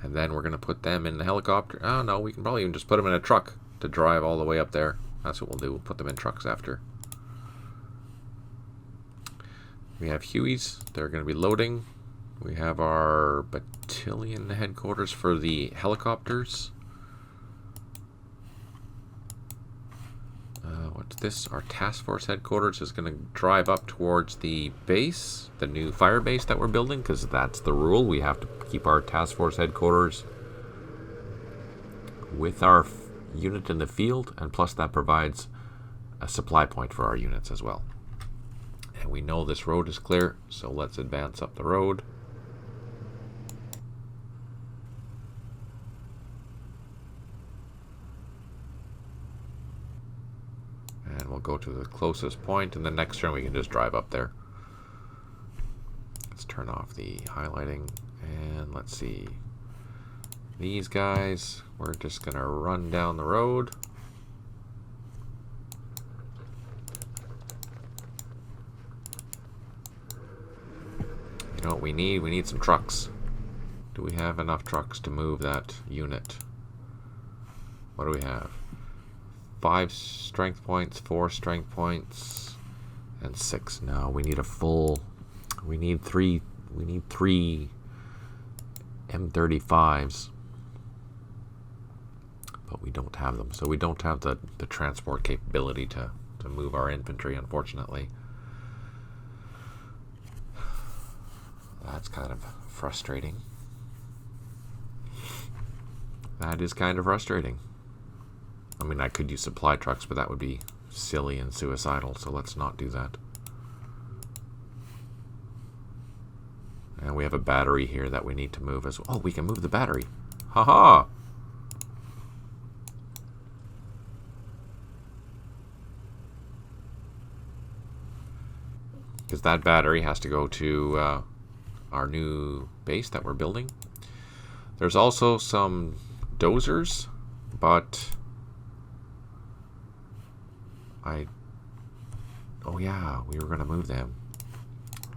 And then we're going to put them in the helicopter. Oh no, we can probably even just put them in a truck to drive all the way up there. That's what we'll do. We'll put them in trucks after. We have Hueys. They're going to be loading. We have our battalion headquarters for the helicopters. What's this? Our task force headquarters is going to drive up towards the base, the new fire base that we're building, because that's the rule. We have to keep our task force headquarters with our unit in the field, and plus that provides a supply point for our units as well. And we know this road is clear, so let's advance up the road. And we'll go to the closest point, and the next turn we can just drive up there. Let's turn off the highlighting, and let's see. These guys, we're just going to run down the road. we need? We need some trucks. Do we have enough trucks to move that unit? What do we have? 5 strength points, 4 strength points, and 6. No, we need a full... We need 3 M35s. But we don't have them. So we don't have the transport capability to move our infantry, unfortunately. That's kind of frustrating. That is kind of frustrating. I mean, I could use supply trucks, but that would be silly and suicidal, so let's not do that. And we have a battery here that we need to move as well. Oh, we can move the battery. Haha! Because that battery has to go to our new base that we're building. There's also some dozers, but oh yeah, we were going to move them.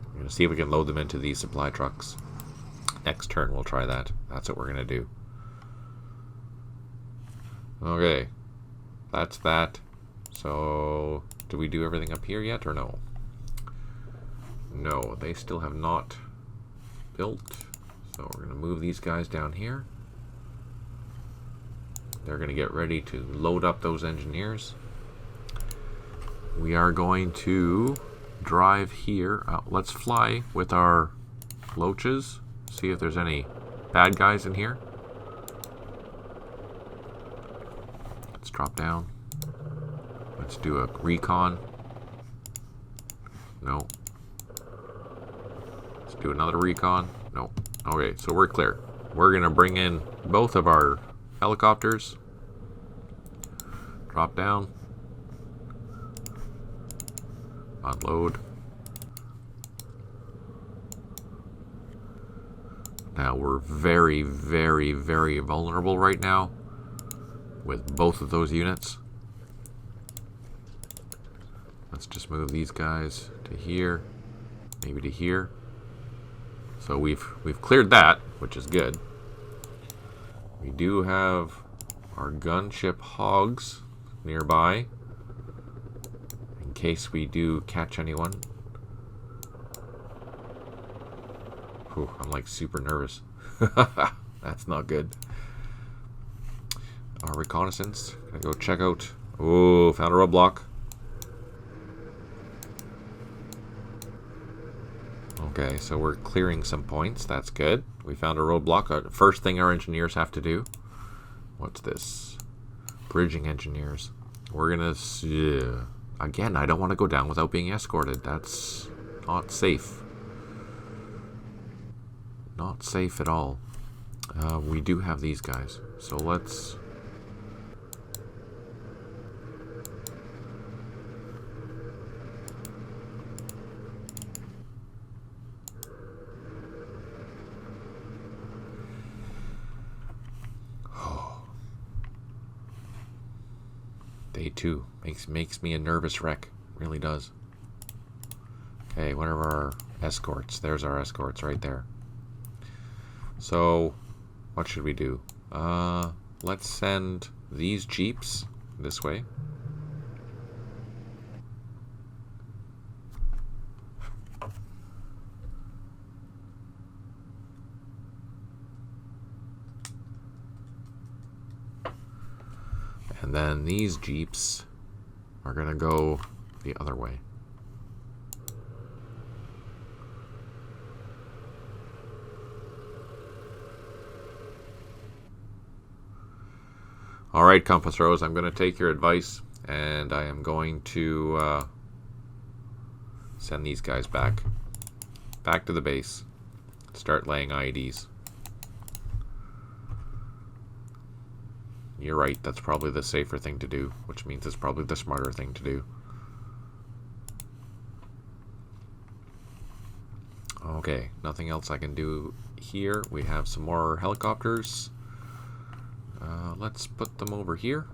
We're going to see if we can load them into these supply trucks. Next turn we'll try that. That's what we're going to do. Okay, that's that. So, do we do everything up here yet or no? No, they still have not built. So we're going to move these guys down here. They're going to get ready to load up those engineers. We are going to drive here. Let's fly with our Loaches. See if there's any bad guys in here. Let's drop down. Let's do a recon. No. Let's do another recon. No. Okay, so we're clear. We're going to bring in both of our helicopters. Drop down. Unload. Now we're very, very, very vulnerable right now with both of those units. Let's just move these guys to here, maybe to here. So we've cleared that, which is good. We do have our gunship hogs nearby in case we do catch anyone. Whew, I'm like super nervous. That's not good. Our reconnaissance. Gonna go check out. Oh, found a roadblock. Okay, so we're clearing some points. That's good. We found a roadblock. First thing our engineers have to do. What's this? Bridging engineers. We're gonna... again, I don't want to go down without being escorted. That's not safe. Not safe at all. We do have these guys. So let's... Day 2 makes me a nervous wreck. Really does. Okay, what are our escorts? There's our escorts right there. So, what should we do? Let's send these jeeps this way. And then these jeeps are going to go the other way. Alright, Compass Rose, I'm going to take your advice, and I am going to send these guys back to the base. Start laying IEDs. You're right, that's probably the safer thing to do, which means it's probably the smarter thing to do. Okay, nothing else I can do here. We have some more helicopters. Let's put them over here.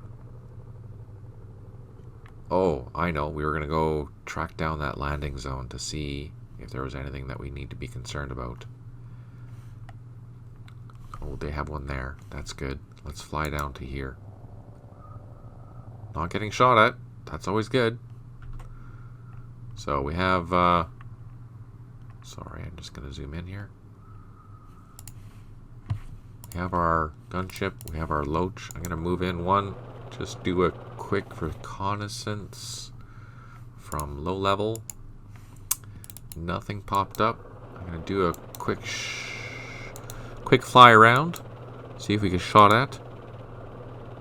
Oh, I know. We were going to go track down that landing zone to see if there was anything that we need to be concerned about. Oh, they have one there. That's good. Let's fly down to here. Not getting shot at. That's always good. So we have... sorry, I'm just going to zoom in here. We have our gunship. We have our Loach. I'm going to move in one. Just do a quick reconnaissance from low level. Nothing popped up. I'm going to do a quick fly around. See if we get shot at.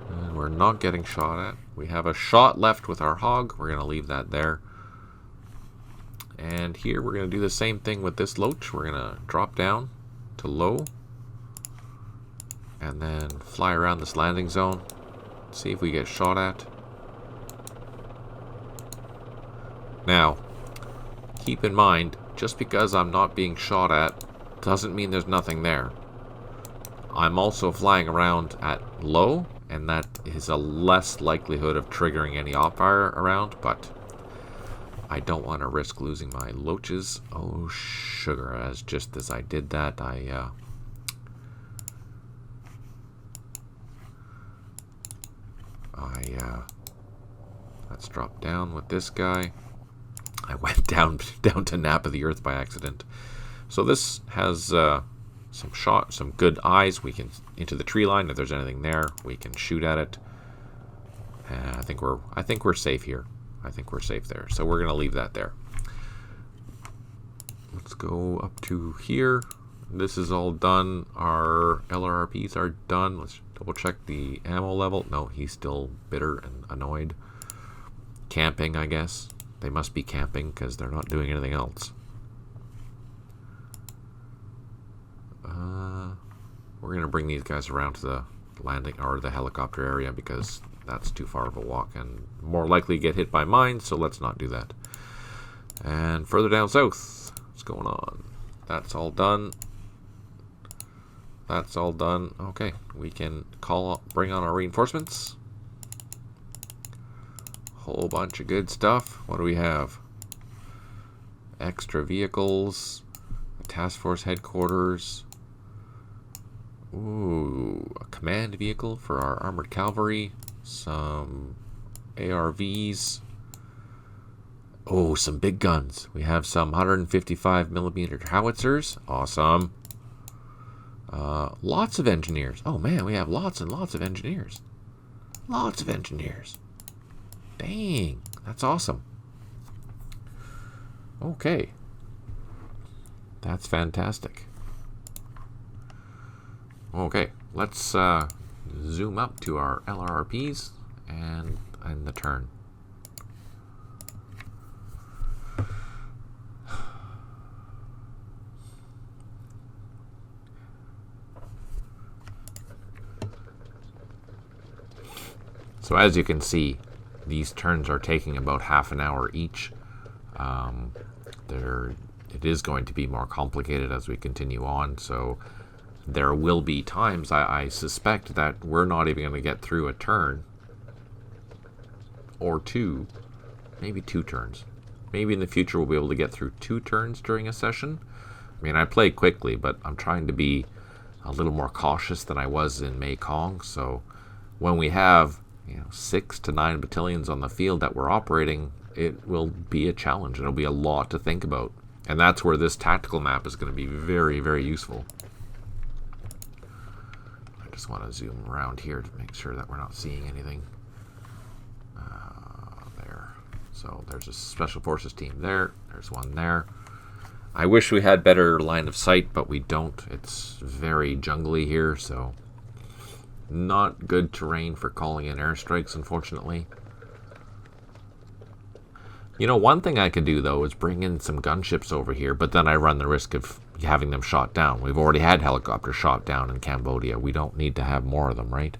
And we're not getting shot at. We have a shot left with our hog. We're going to leave that there. And here we're going to do the same thing with this Loach. We're going to drop down to low. And then fly around this landing zone. See if we get shot at. Now, keep in mind, just because I'm not being shot at doesn't mean there's nothing there. I'm also flying around at low, and that is a less likelihood of triggering any op fire around, but I don't want to risk losing my Loaches. Oh, sugar, just as I did that, let's drop down with this guy. I went down to nap of the earth by accident. So this has some good eyes. We can into the tree line. If there's anything there, we can shoot at it. I think we're safe here. I think we're safe there. So we're gonna leave that there. Let's go up to here. This is all done. Our LRRPs are done. Let's double check the ammo level. No, he's still bitter and annoyed. Camping, I guess. They must be camping because they're not doing anything else. We're going to bring these guys around to the landing or the helicopter area because that's too far of a walk and more likely get hit by mines, so let's not do that. And further down south, what's going on? That's all done. That's all done. Okay, we can bring on our reinforcements. Whole bunch of good stuff. What do we have? Extra vehicles, a task force headquarters. Ooh, a command vehicle for our armored cavalry. Some ARVs. Oh, some big guns. We have some 155mm howitzers. Awesome. Lots of engineers. Oh man, we have lots and lots of engineers. Lots of engineers. Dang, that's awesome. Okay. That's fantastic. Okay, let's zoom up to our LRRPs and end the turn. So as you can see, these turns are taking about half an hour each. It is going to be more complicated as we continue on, so there will be times I suspect that we're not even going to get through a turn or two, maybe 2 turns. Maybe in the future we'll be able to get through 2 turns during a session. I mean, I play quickly, but I'm trying to be a little more cautious than I was in Mekong, so when we have 6 to 9 battalions on the field that we're operating, it will be a challenge. It'll be a lot to think about. And that's where this tactical map is going to be very, very useful. I just want to zoom around here to make sure that we're not seeing anything. There. So there's a special forces team there. There's one there. I wish we had better line of sight, but we don't. It's very jungly here, so not good terrain for calling in airstrikes, unfortunately. One thing I could do, though, is bring in some gunships over here, but then I run the risk of having them shot down. We've already had helicopters shot down in Cambodia. We don't need to have more of them, right?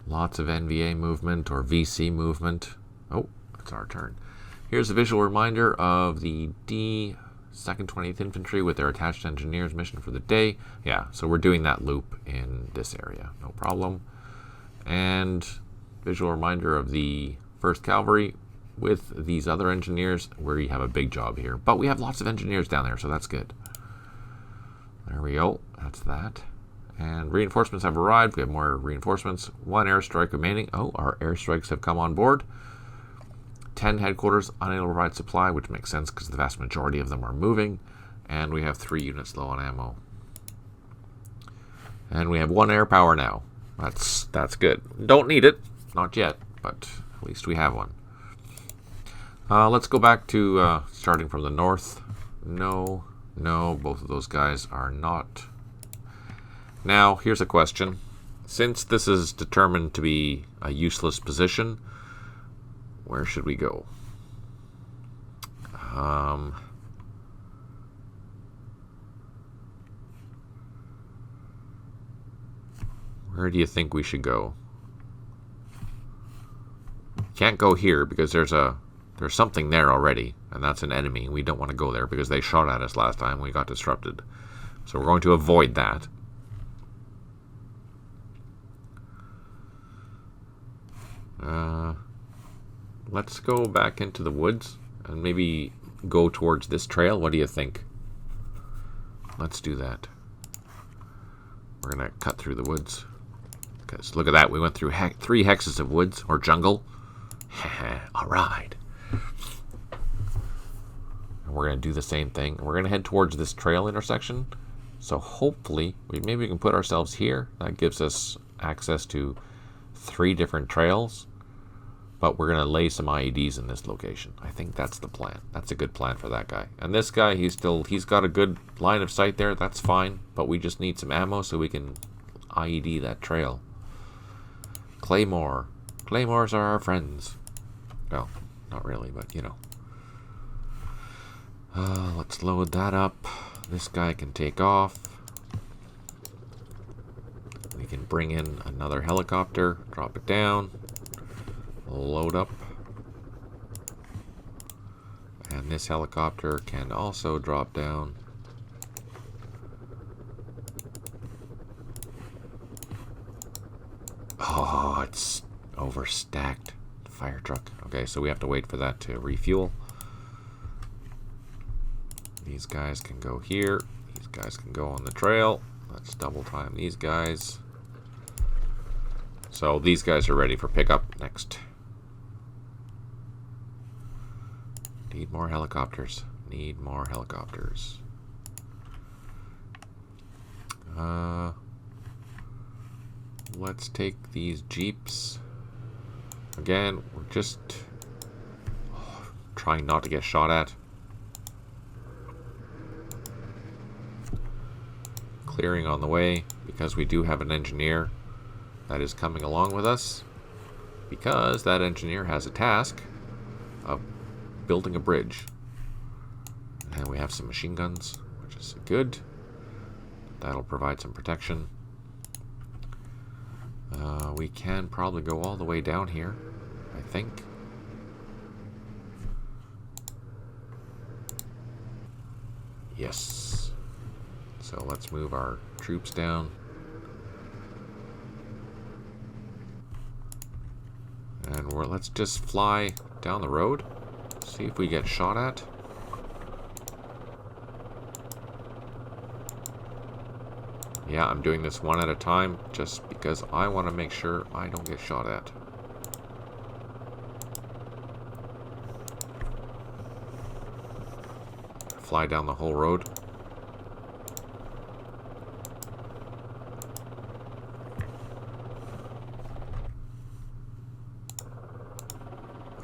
Lots of NVA movement or VC movement. Oh, it's our turn. Here's a visual reminder of the D 2nd 20th Infantry with their attached engineers mission for the day. Yeah, so we're doing that loop in this area. No problem. And visual reminder of the 1st Cavalry with these other engineers, where you have a big job here. But we have lots of engineers down there, so that's good. There we go. That's that. And reinforcements have arrived. We have more reinforcements. 1 airstrike remaining. Oh, our airstrikes have come on board. 10 headquarters unable to provide supply, which makes sense because the vast majority of them are moving. And we have 3 units low on ammo. And we have 1 air power now. That's good. Don't need it. Not yet, but at least we have one. Let's go back to starting from the north. No, both of those guys are not. Now, here's a question. Since this is determined to be a useless position, where should we go? Where do you think we should go? Can't go here because there's something there already, and that's an enemy. We don't want to go there because they shot at us last time. We got disrupted. So we're going to avoid that. Let's go back into the woods and maybe go towards this trail. What do you think? Let's do that. We're going to cut through the woods. Because look at that. We went through 3 hexes of woods or jungle. All right. And we're going to do the same thing. We're going to head towards this trail intersection. So hopefully, maybe we can put ourselves here. That gives us access to 3 different trails. But we're going to lay some IEDs in this location. I think that's the plan. That's a good plan for that guy. And this guy, he's got a good line of sight there. That's fine. But we just need some ammo so we can IED that trail. Claymore. Claymores are our friends. Well, not really, but you know. Let's load that up. This guy can take off. We can bring in another helicopter, drop it down, load up. And this helicopter can also drop down. Oh, it's overstacked. Fire truck. Okay, so we have to wait for that to refuel. These guys can go here. These guys can go on the trail. Let's double time these guys. So these guys are ready for pickup next. Need more helicopters. Need more helicopters. Let's take these jeeps. Again, we're just trying not to get shot at. Clearing on the way because we do have an engineer that is coming along with us, because that engineer has a task of building a bridge. And we have some machine guns, which is good. That'll provide some protection. We can probably go all the way down here, I think. Yes. So let's move our troops down. And let's just fly down the road. See if we get shot at. Yeah, I'm doing this one at a time just because I want to make sure I don't get shot at. Fly down the whole road.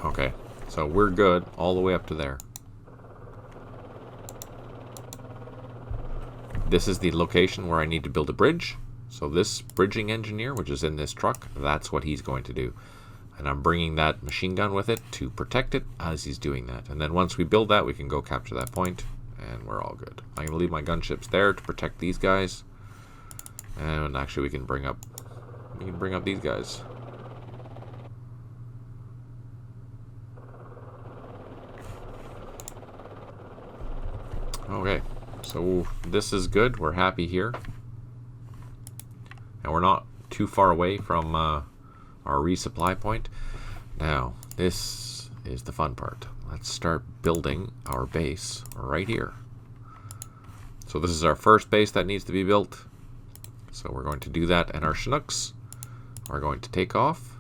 Okay, so we're good all the way up to there. This is the location where I need to build a bridge. So this bridging engineer, which is in this truck, that's what he's going to do. And I'm bringing that machine gun with it to protect it as he's doing that. And then once we build that, we can go capture that point, and we're all good. I'm going to leave my gunships there to protect these guys. And actually we can bring up these guys. Okay, so this is good. We're happy here. And we're not too far away from our resupply point. Now, this is the fun part. Let's start building our base right here. So this is our first base that needs to be built. So we're going to do that, and our Chinooks are going to take off.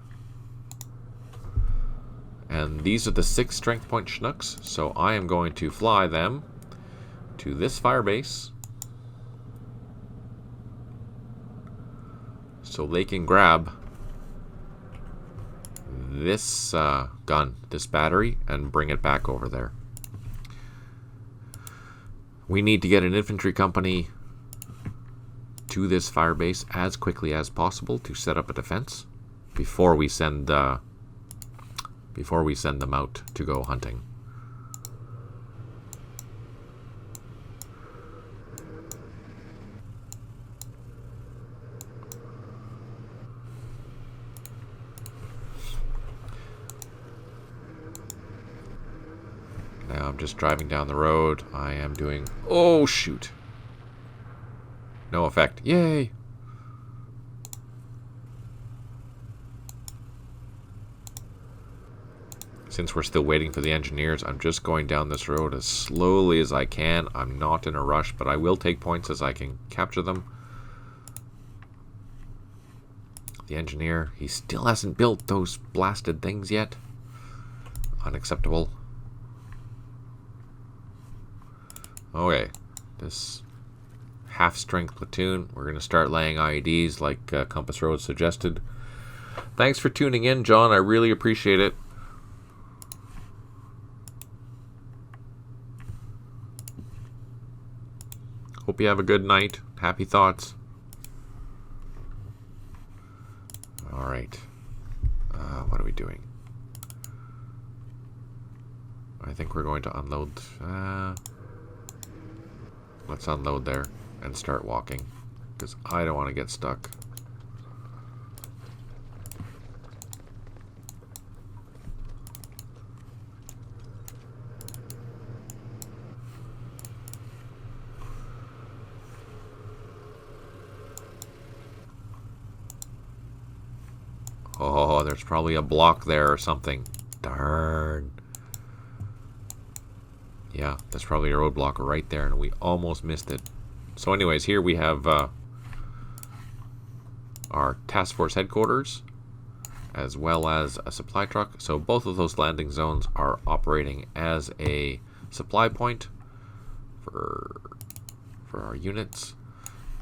And these are the 6 strength point Chinooks, so I am going to fly them to this fire base so they can grab this gun, this battery, and bring it back over there. We need to get an infantry company to this fire base as quickly as possible to set up a defense before we send them out to go hunting. Now I'm just driving down the road. I am doing... Oh, shoot. No effect. Yay! Since we're still waiting for the engineers, I'm just going down this road as slowly as I can. I'm not in a rush, but I will take points as I can capture them. The engineer, he still hasn't built those blasted things yet. Unacceptable. Okay, this half-strength platoon, we're going to start laying IEDs like Compass Road suggested. Thanks for tuning in, John. I really appreciate it. Hope you have a good night. Happy thoughts. Alright. What are we doing? I think we're going to unload... let's unload there and start walking, because I don't want to get stuck. Oh, there's probably a block there or something. Darn. Yeah, that's probably a roadblock right there, and we almost missed it. So anyways, here we have our task force headquarters, as well as a supply truck. So both of those landing zones are operating as a supply point for our units.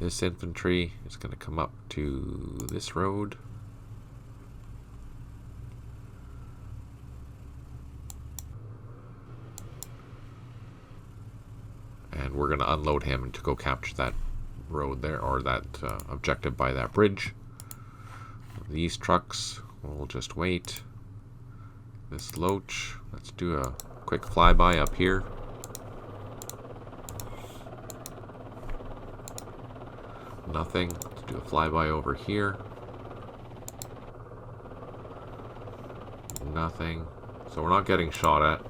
This infantry is going to come up to this road. And we're going to unload him to go capture that road there, or that objective by that bridge. These trucks, we'll just wait. This Loach, let's do a quick flyby up here. Nothing. Let's do a flyby over here. Nothing. So we're not getting shot at.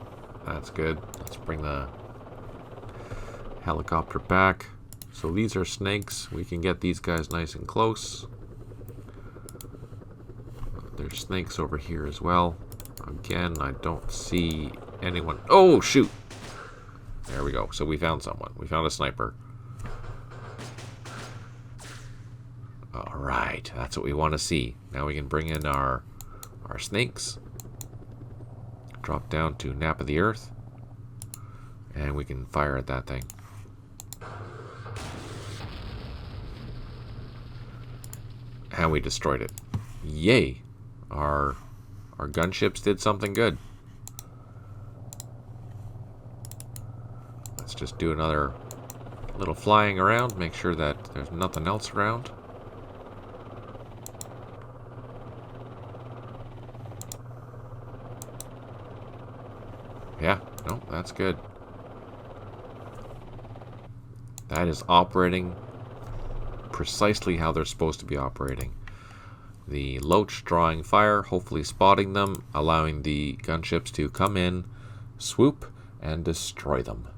That's good. Let's bring the helicopter back. So these are snakes. We can get these guys nice and close. There's snakes over here as well. Again, I don't see anyone. Oh, shoot! There we go. So we found someone. We found a sniper. Alright, that's what we want to see. Now we can bring in our snakes. Drop down to nap of the earth. And we can fire at that thing. And we destroyed it. Yay! Our gunships did something good. Let's just do another little flying around. Make sure that there's nothing else around. Yeah, no, that's good. That is operating precisely how they're supposed to be operating. The Loach drawing fire, hopefully spotting them, allowing the gunships to come in, swoop, and destroy them.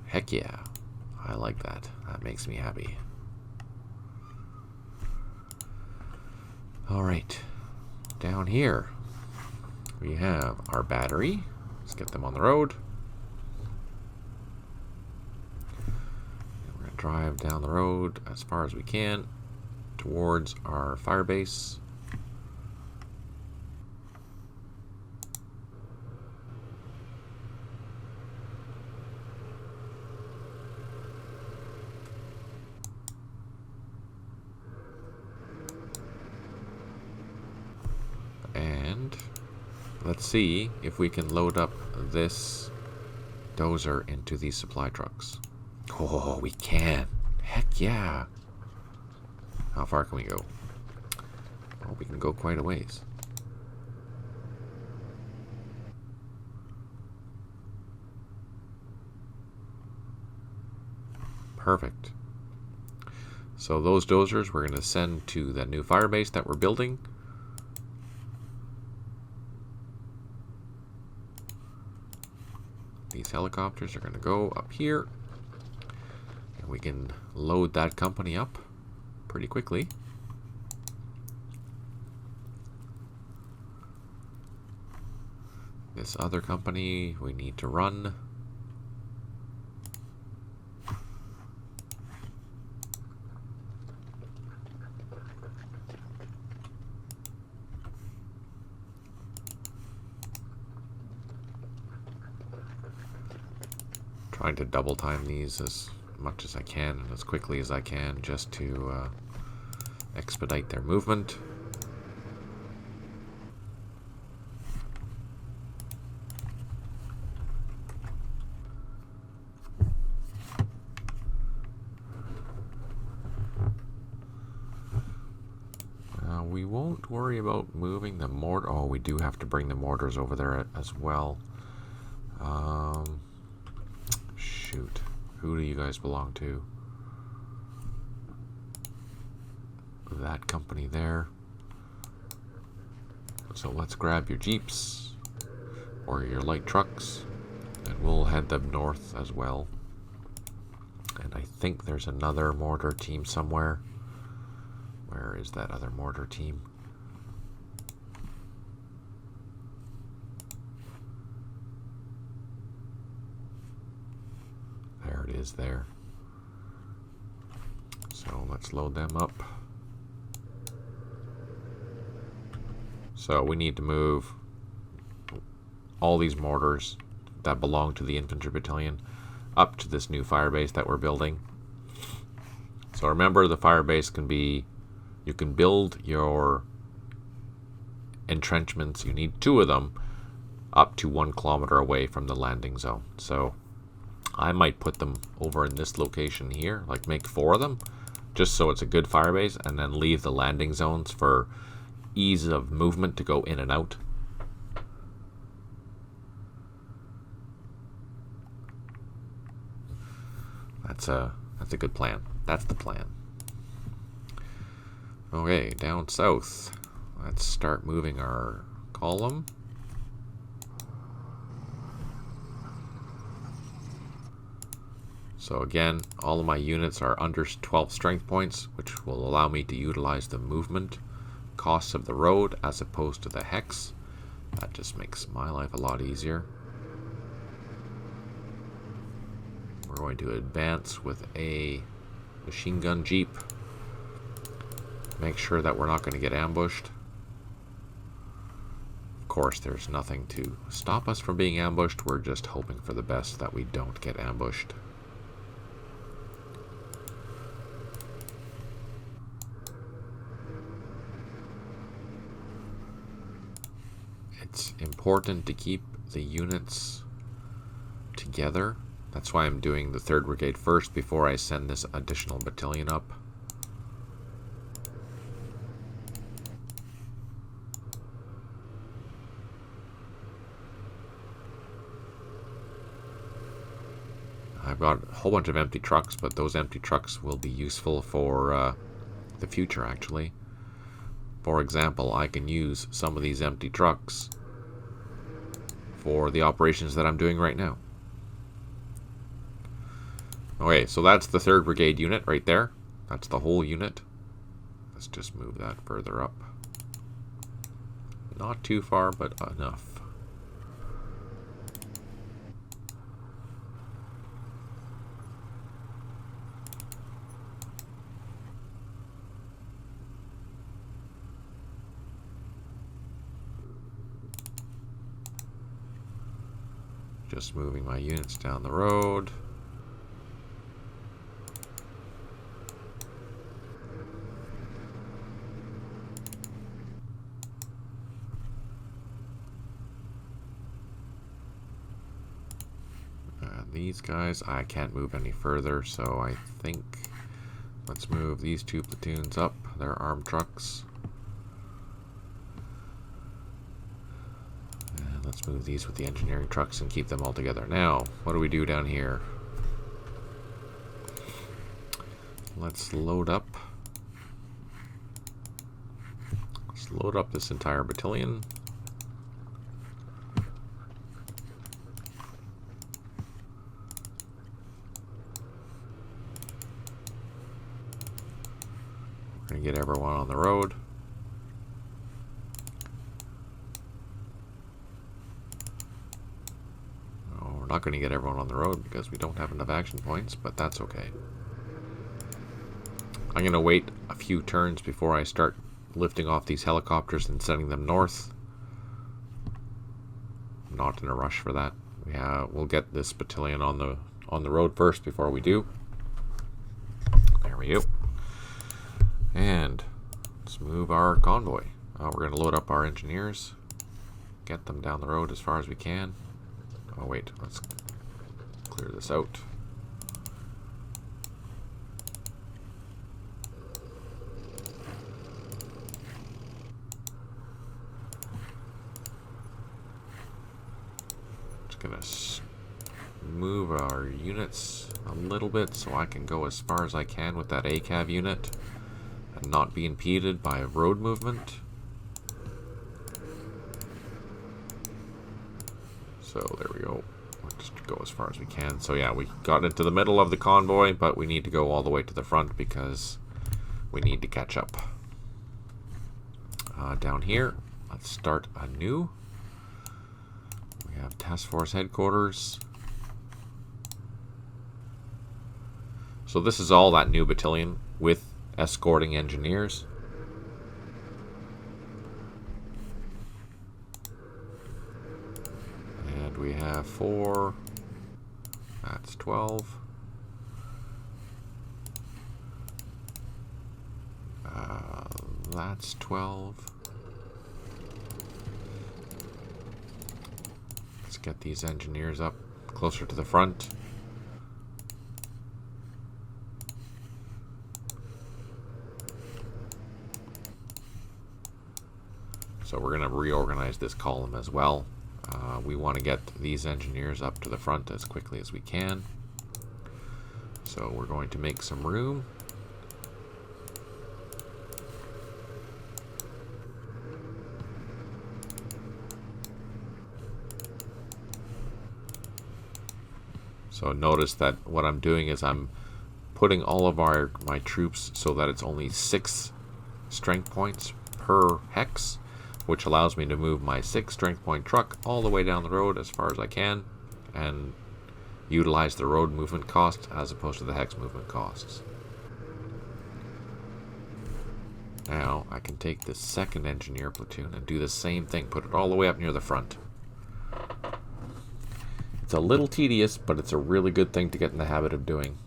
Heck yeah. I like that. That makes me happy. Alright. Down here, we have our battery. Let's get them on the road. We're going to drive down the road as far as we can towards our fire base. And let's see if we can load up this dozer into these supply trucks. Oh, we can. Heck yeah. How far can we go? Oh, we can go quite a ways. Perfect. So those dozers we're going to send to the new fire base that we're building. These helicopters are going to go up here, and we can load that company up pretty quickly. This other company we need to run. Trying to double time these as much as I can and as quickly as I can just to expedite their movement. We won't worry about moving the mortar. Oh, we do have to bring the mortars over there as well. Shoot. Who do you guys belong to? That company there. So let's grab your jeeps or your light trucks and we'll head them north as well. And I think there's another mortar team somewhere. Where is that other mortar team? There it is there. So let's load them up. So we need to move all these mortars that belong to the infantry battalion up to this new fire base that we're building. So remember, the fire base can be, you can build your entrenchments, you need 2 of them, up to 1 kilometer away from the landing zone. So I might put them over in this location here, like make 4 of them, just so it's a good fire base, and then leave the landing zones for ease of movement to go in and out. That's a good plan. That's the plan. Okay, down south. Let's start moving our column. So again, all of my units are under 12 strength points, which will allow me to utilize the movement costs of the road as opposed to the hex. That just makes my life a lot easier. We're going to advance with a machine gun jeep. Make sure that we're not going to get ambushed. Of course, there's nothing to stop us from being ambushed. We're just hoping for the best that we don't get ambushed. It's important to keep the units together. That's why I'm doing the 3rd Brigade first before I send this additional battalion up. I've got a whole bunch of empty trucks, but those empty trucks will be useful for the future, actually. For example, I can use some of these empty trucks for the operations that I'm doing right now. Okay, so that's the 3rd Brigade unit right there. That's the whole unit. Let's just move that further up. Not too far, but enough. Just moving my units down the road. These guys, I can't move any further, so I think let's move these 2 platoons up. They're armed trucks. And let's move these with the engineering trucks and keep them all together. Now, what do we do down here? Let's load up. Let's load up this entire battalion. And get everyone on the road. No, we're not going to get everyone on the road because we don't have enough action points, but that's okay. I'm going to wait a few turns before I start lifting off these helicopters and sending them north. I'm not in a rush for that. We'll get this battalion on the road first before we do. There we go. And let's move our convoy. We're going to load up our engineers, get them down the road as far as we can. Oh wait, let's clear this out. Just going to move our units a little bit so I can go as far as I can with that ACAV unit and not be impeded by road movement. So there we go. We'll just go as far as we can. So yeah, we got into the middle of the convoy, but we need to go all the way to the front because we need to catch up. Down here, let's start anew. We have Task Force Headquarters. So this is all that new battalion with escorting engineers. And we have 4. That's 12. That's 12. Let's get these engineers up closer to the front. So we're going to reorganize this column as well. We want to get these engineers up to the front as quickly as we can. So we're going to make some room. So notice that what I'm doing is I'm putting all of my troops so that it's only 6 strength points per hex, which allows me to move my 6 strength point truck all the way down the road as far as I can and utilize the road movement cost as opposed to the hex movement costs. Now I can take this 2nd engineer platoon and do the same thing, put it all the way up near the front. It's a little tedious, but it's a really good thing to get in the habit of doing.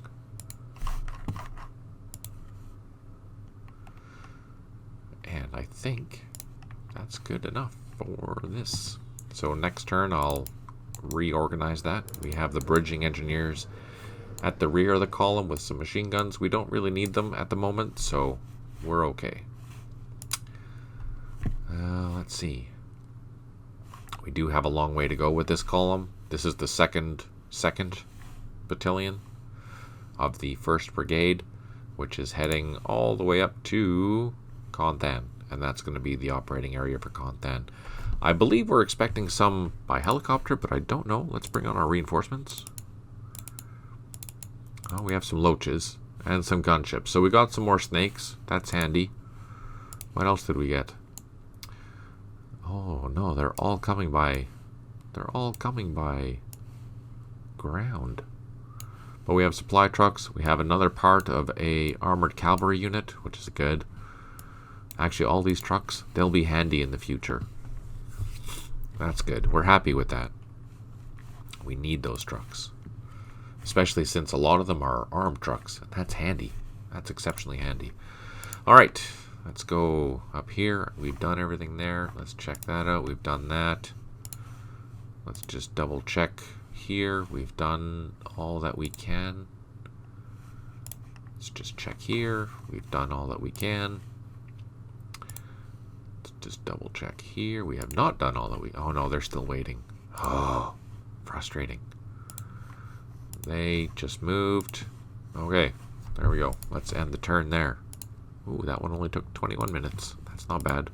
And I think that's good enough for this. So next turn I'll reorganize that. We have the bridging engineers at the rear of the column with some machine guns. We don't really need them at the moment, so we're okay. Let's see. We do have a long way to go with this column. This is the second battalion of the 1st Brigade, which is heading all the way up to Chon Thanh, and that's going to be the operating area for Chon Thanh. I believe we're expecting some by helicopter, but I don't know. Let's bring on our reinforcements. Oh, we have some Loaches and some gunships. So we got some more snakes. That's handy. What else did we get? Oh no, they're all coming by. They're all coming by ground. But we have supply trucks. We have another part of a armored cavalry unit, which is good. Actually, all these trucks, they'll be handy in the future. That's good. We're happy with that. We need those trucks. Especially since a lot of them are armed trucks. That's handy. That's exceptionally handy. Alright, let's go up here. We've done everything there. Let's check that out. We've done that. Let's just double check here. We've done all that we can. Let's just check here. We've done all that we can. Let's just double check here. We have not done all that we... Oh no, they're still waiting. Oh, frustrating. They just moved. Okay, there we go. Let's end the turn there. Ooh, that one only took 21 minutes. That's not bad.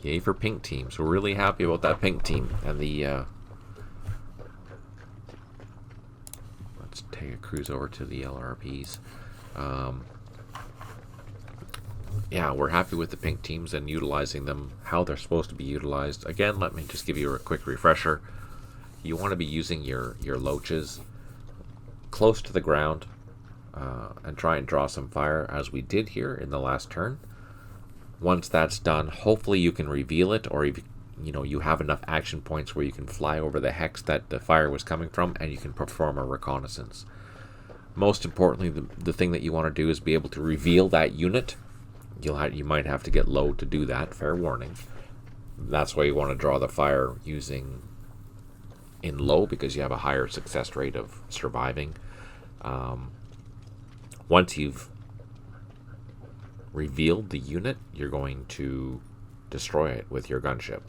Yay for pink teams. We're really happy about that pink team. And the... let's take a cruise over to the LRPs. Yeah, we're happy with the pink teams and utilizing them how they're supposed to be utilized. Again, let me just give you a quick refresher. You want to be using your Loaches close to the ground and try and draw some fire, as we did here in the last turn. Once that's done, hopefully you can reveal it, or if you have enough action points where you can fly over the hex that the fire was coming from, and you can perform a reconnaissance. Most importantly, the thing that you want to do is be able to reveal that unit. You might have to get low to do that, fair warning. That's why you want to draw the fire using in low, because you have a higher success rate of surviving. Once you've revealed the unit, you're going to destroy it with your gunship.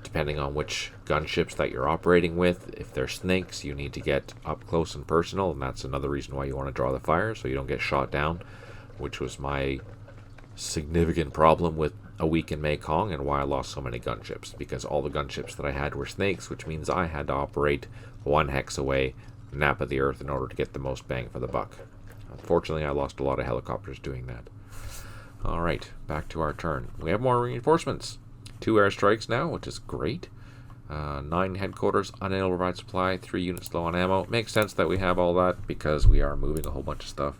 Depending on which gunships that you're operating with, if they're snakes, you need to get up close and personal, and that's another reason why you want to draw the fire, so you don't get shot down, which was my significant problem with a week in Mekong and why I lost so many gunships, because all the gunships that I had were snakes, which means I had to operate one hex away, nap of the earth, in order to get the most bang for the buck. Unfortunately, I lost a lot of helicopters doing that. Alright, back to our turn. We have more reinforcements. 2 airstrikes now, which is great. 9 headquarters, unable to provide supply, 3 units low on ammo. Makes sense that we have all that because we are moving a whole bunch of stuff.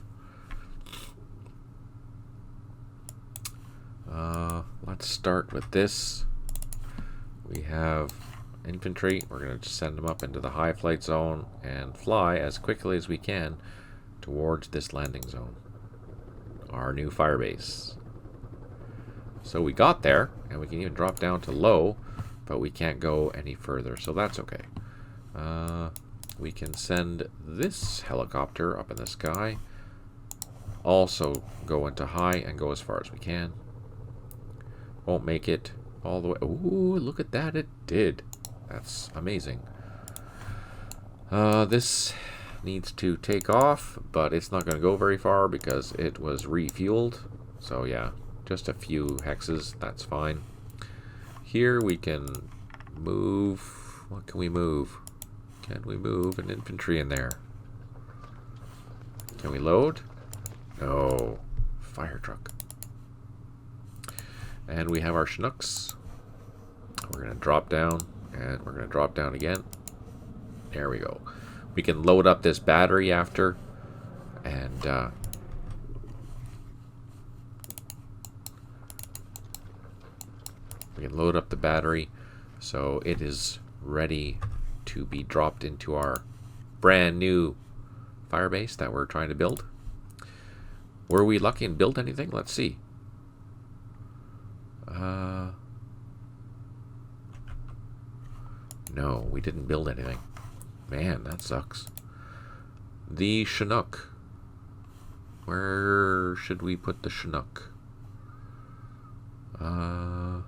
Let's start with this. We have infantry. We're going to just send them up into the high flight zone and fly as quickly as we can towards this landing zone, our new fire base. So we got there, and we can even drop down to low, but we can't go any further, so that's okay. We can send this helicopter up in the sky, also go into high and go as far as we can. Won't make it all the way. Ooh, look at that, it did. That's amazing. This needs to take off, but it's not going to go very far because it was refueled. So yeah, just a few hexes, that's fine. Here we can move. What can we move? Can we move an infantry in there? Can we load? No. Fire truck. And we have our Chinooks. We're going to drop down, and we're going to drop down again. There we go. We can load up this battery after, and we can load up the battery so it is ready to be dropped into our brand new fire base that we're trying to build. Were we lucky and built anything? Let's see. No, we didn't build anything. Man, that sucks. The Chinook. Where should we put the Chinook? I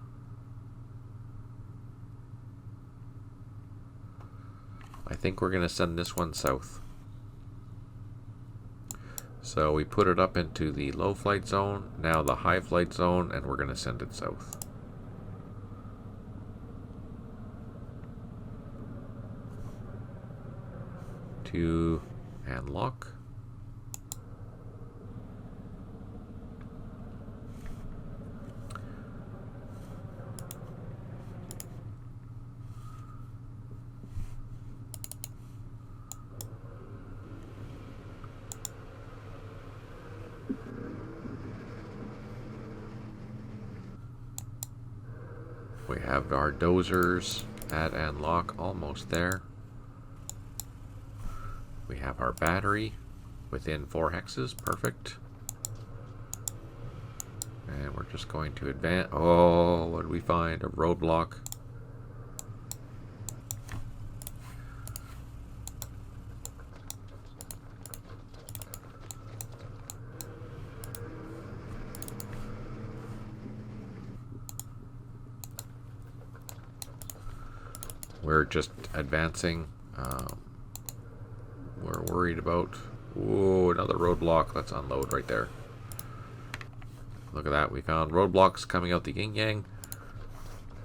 think we're going to send this one south. So we put it up into the low flight zone, now the high flight zone, and we're going to send it south. To and lock. We have our dozers at and lock almost there. We have our battery within 4 hexes, perfect. And we're just going to advance. Oh, what did we find? A roadblock. We're just advancing. We're worried about... Whoa, another roadblock. Let's unload right there. Look at that. We found roadblocks coming out the yin-yang.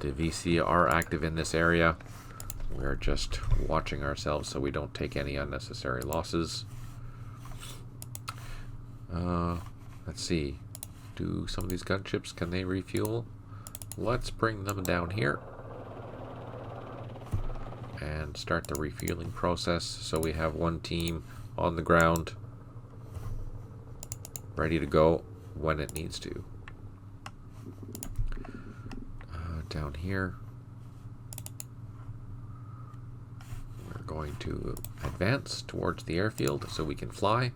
The VC are active in this area. We're just watching ourselves so we don't take any unnecessary losses. Let's see. Do some of these gunships, can they refuel? Let's bring them down here and start the refueling process so we have one team on the ground ready to go when it needs to. Down here we're going to advance towards the airfield so we can fly.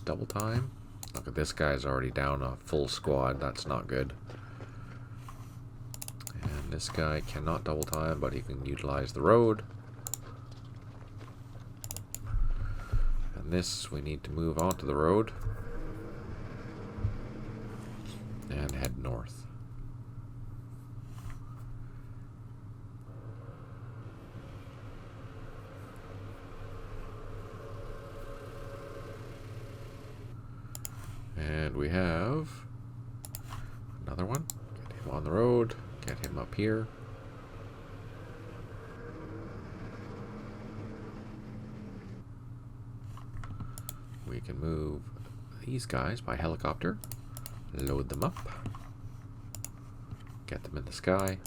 Double time. Look at this guy's already down a full squad. That's not good. And this guy cannot double time, but he can utilize the road. And this, we need to move onto the road and head north. And we have another one. Get him on the road. Get him up here. We can move these guys by helicopter. Load them up. Get them in the sky.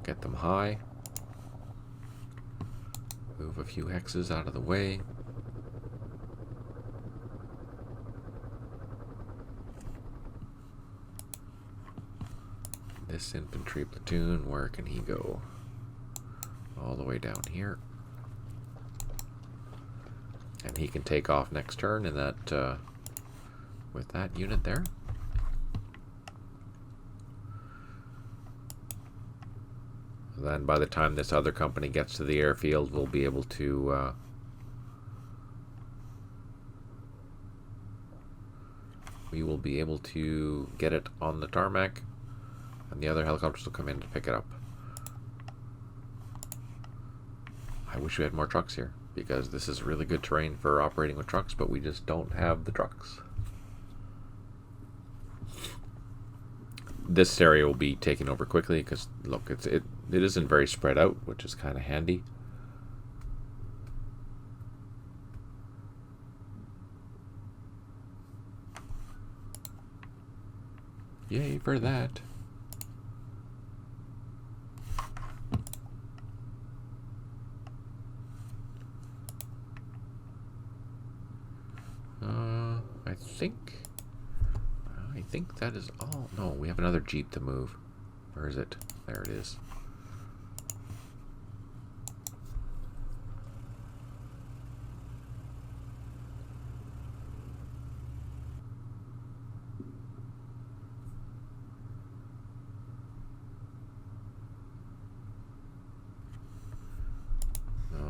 Get them high. Move a few hexes out of the way. This infantry platoon, where can he go? All the way down here. And he can take off next turn in that with that unit there. Then by the time this other company gets to the airfield, we'll be able to get it on the tarmac, and the other helicopters will come in to pick it up. I wish we had more trucks here, because this is really good terrain for operating with trucks, but we just don't have the trucks. This area will be taken over quickly because, look, it isn't very spread out, which is kind of handy. Yay for that. I think that is all. No, we have another Jeep to move. Where is it? There it is.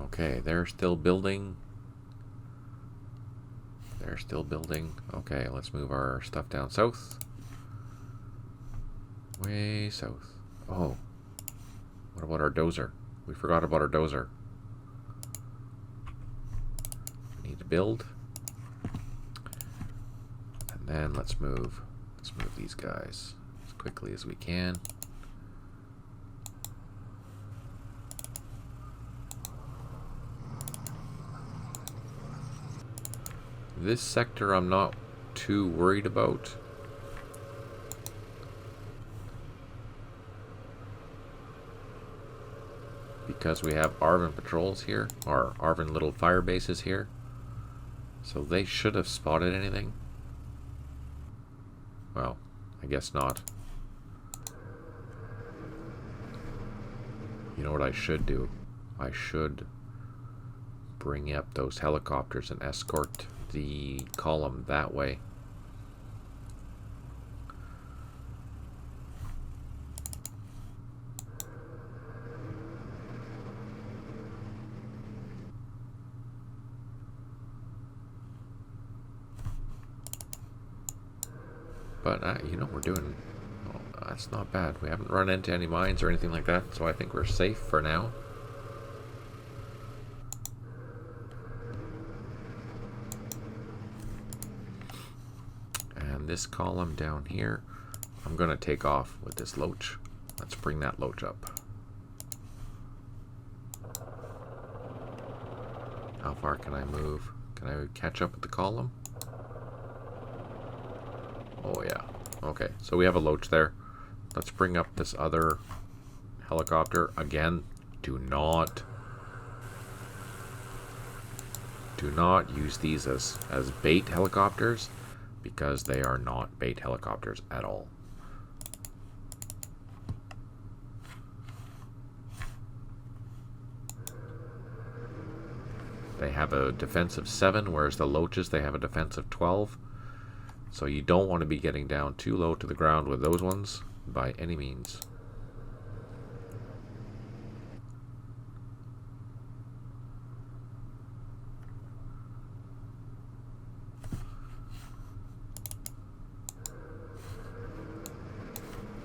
Okay, they're still building. They're still building. Okay, let's move our stuff down south. Way south. Oh. What about our dozer? We forgot about our dozer. We need to build. And then let's move these guys as quickly as we can. This sector I'm not too worried about. Because we have Arvin patrols here, or Arvin little fire bases here. So they should have spotted anything. Well, I guess not. You know what I should do? I should bring up those helicopters and escort the column that way. But you know, we're doing, oh, that's not bad. We haven't run into any mines or anything like that, so I think we're safe for now. And this column down here, I'm going to take off with this Loach. Let's bring that Loach up. How far can I move? Can I catch up with the column? Oh yeah. Okay, so we have a Loach there. Let's bring up this other helicopter. Again, do not use these as bait helicopters, because they are not bait helicopters at all. They have a defense of 7, whereas the Loaches, they have a defense of 12. So you don't want to be getting down too low to the ground with those ones by any means.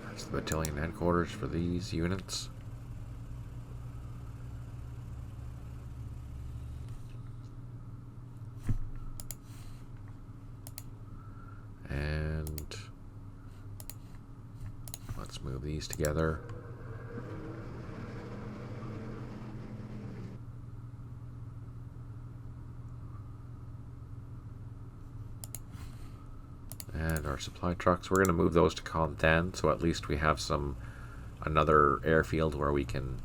That's the battalion headquarters for these units. And let's move these together. And our supply trucks, we're going to move those to Chon Thanh, so at least we have another airfield where we can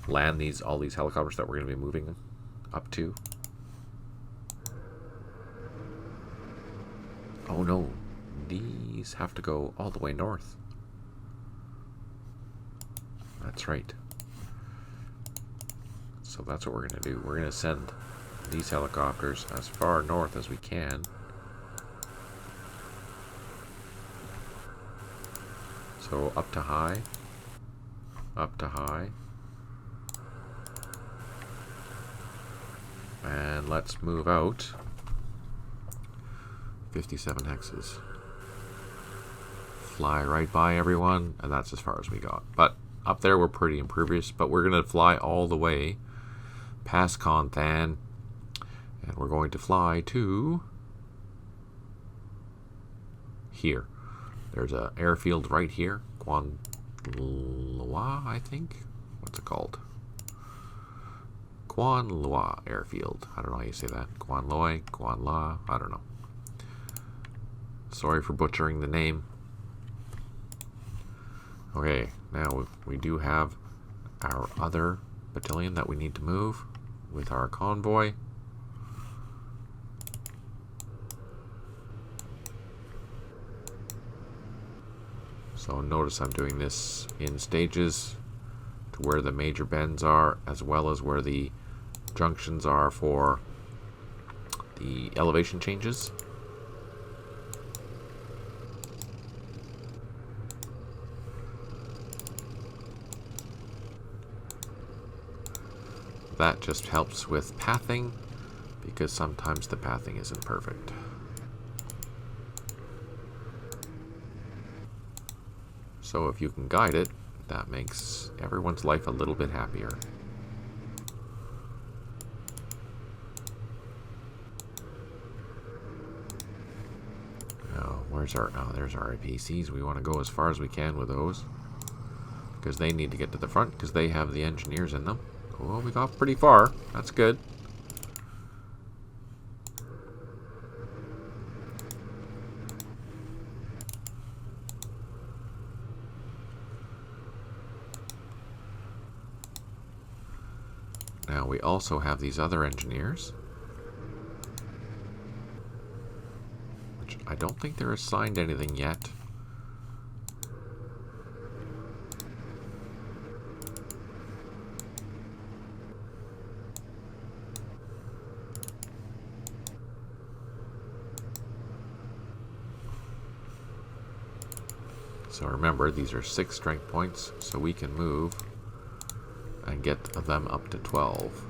land all these helicopters that we're going to be moving up to. Oh no, these have to go all the way north. That's right. So that's what we're going to do. We're going to send these helicopters as far north as we can. So up to high. Up to high. And let's move out 57 hexes. Fly right by everyone, and that's as far as we got. But up there we're pretty impervious, but we're going to fly all the way past Chon Thanh, and we're going to fly to here. There's an airfield right here, Quan Loa, I think. What's it called? Quan Loa Airfield. I don't know how you say that. Quan Loy, Quan La, I don't know. Sorry for butchering the name. Okay, now we do have our other battalion that we need to move with our convoy. So notice I'm doing this in stages to where the major bends are, as well as where the junctions are for the elevation changes. That just helps with pathing, because sometimes the pathing isn't perfect. So if you can guide it, that makes everyone's life a little bit happier. Where's our... Oh, there's our APCs. We want to go as far as we can with those, because they need to get to the front, because they have the engineers in them. Well, we got pretty far. That's good. Now we also have these other engineers, which I don't think they're assigned anything yet. So remember, these are 6 strength points, so we can move and get them up to 12.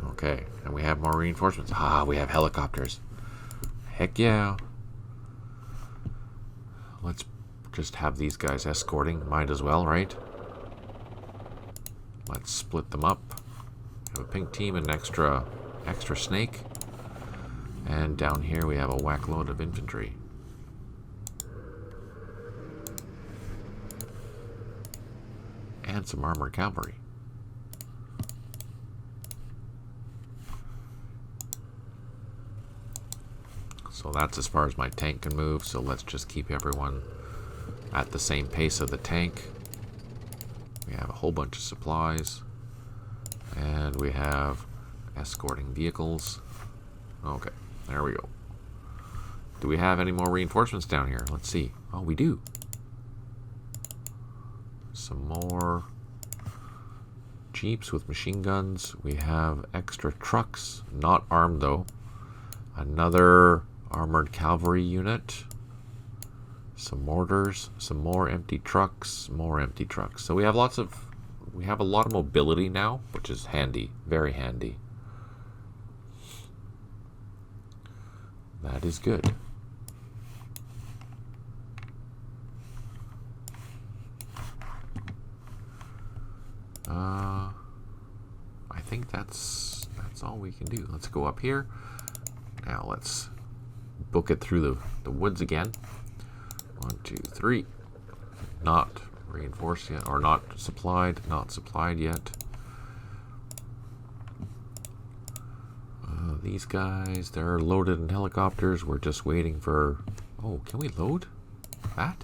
Okay, and we have more reinforcements. Ah, we have helicopters. Heck yeah. Let's just have these guys escorting. Might as well, right? Let's split them up. Have a pink team and extra snake. And down here we have a whack load of infantry. And some armored cavalry. So that's as far as my tank can move, so let's just keep everyone at the same pace of the tank. We have a whole bunch of supplies, and we have escorting vehicles. Okay, there we go. Do we have any more reinforcements down here? Let's see. Oh, we do. Some more jeeps with machine guns. We have extra trucks, not armed though. Another armored cavalry unit, some mortars, some more empty trucks, more empty trucks. So we have a lot of mobility now, which is handy, very handy. That is good. I think that's all we can do. Let's go up here. Now let's book it through the woods again. 1, 2, 3. Not reinforced yet, or not supplied yet. These guys, they're loaded in helicopters. We're just waiting for... Oh, can we load that?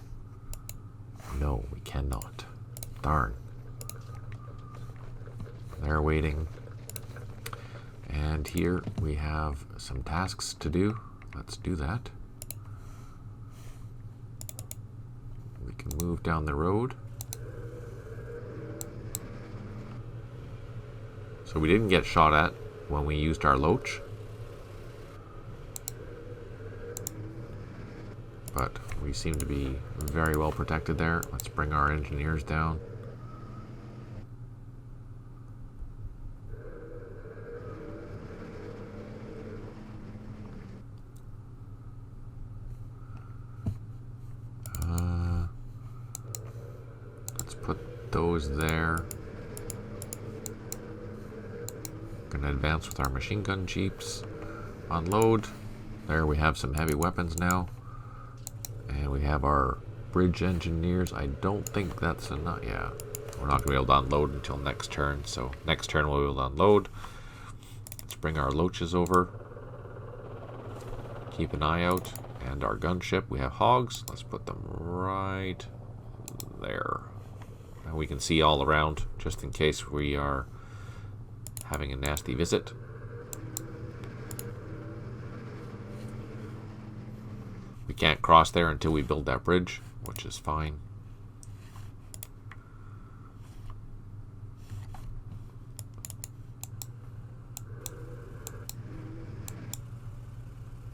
No, we cannot. Darn. They're waiting. And here we have some tasks to do. Let's do that. We can move down the road. So we didn't get shot at when we used our Loach. But we seem to be very well protected there. Let's bring our engineers down. Those there. Gonna advance with our machine gun jeeps. Unload. There we have some heavy weapons now. And we have our bridge engineers. I don't think that's enough. Yeah. We're not gonna be able to unload until next turn. So next turn we'll be able to unload. Let's bring our Loaches over. Keep an eye out. And our gunship. We have hogs. Let's put them right there. And we can see all around, just in case we are having a nasty visit. We can't cross there until we build that bridge, which is fine.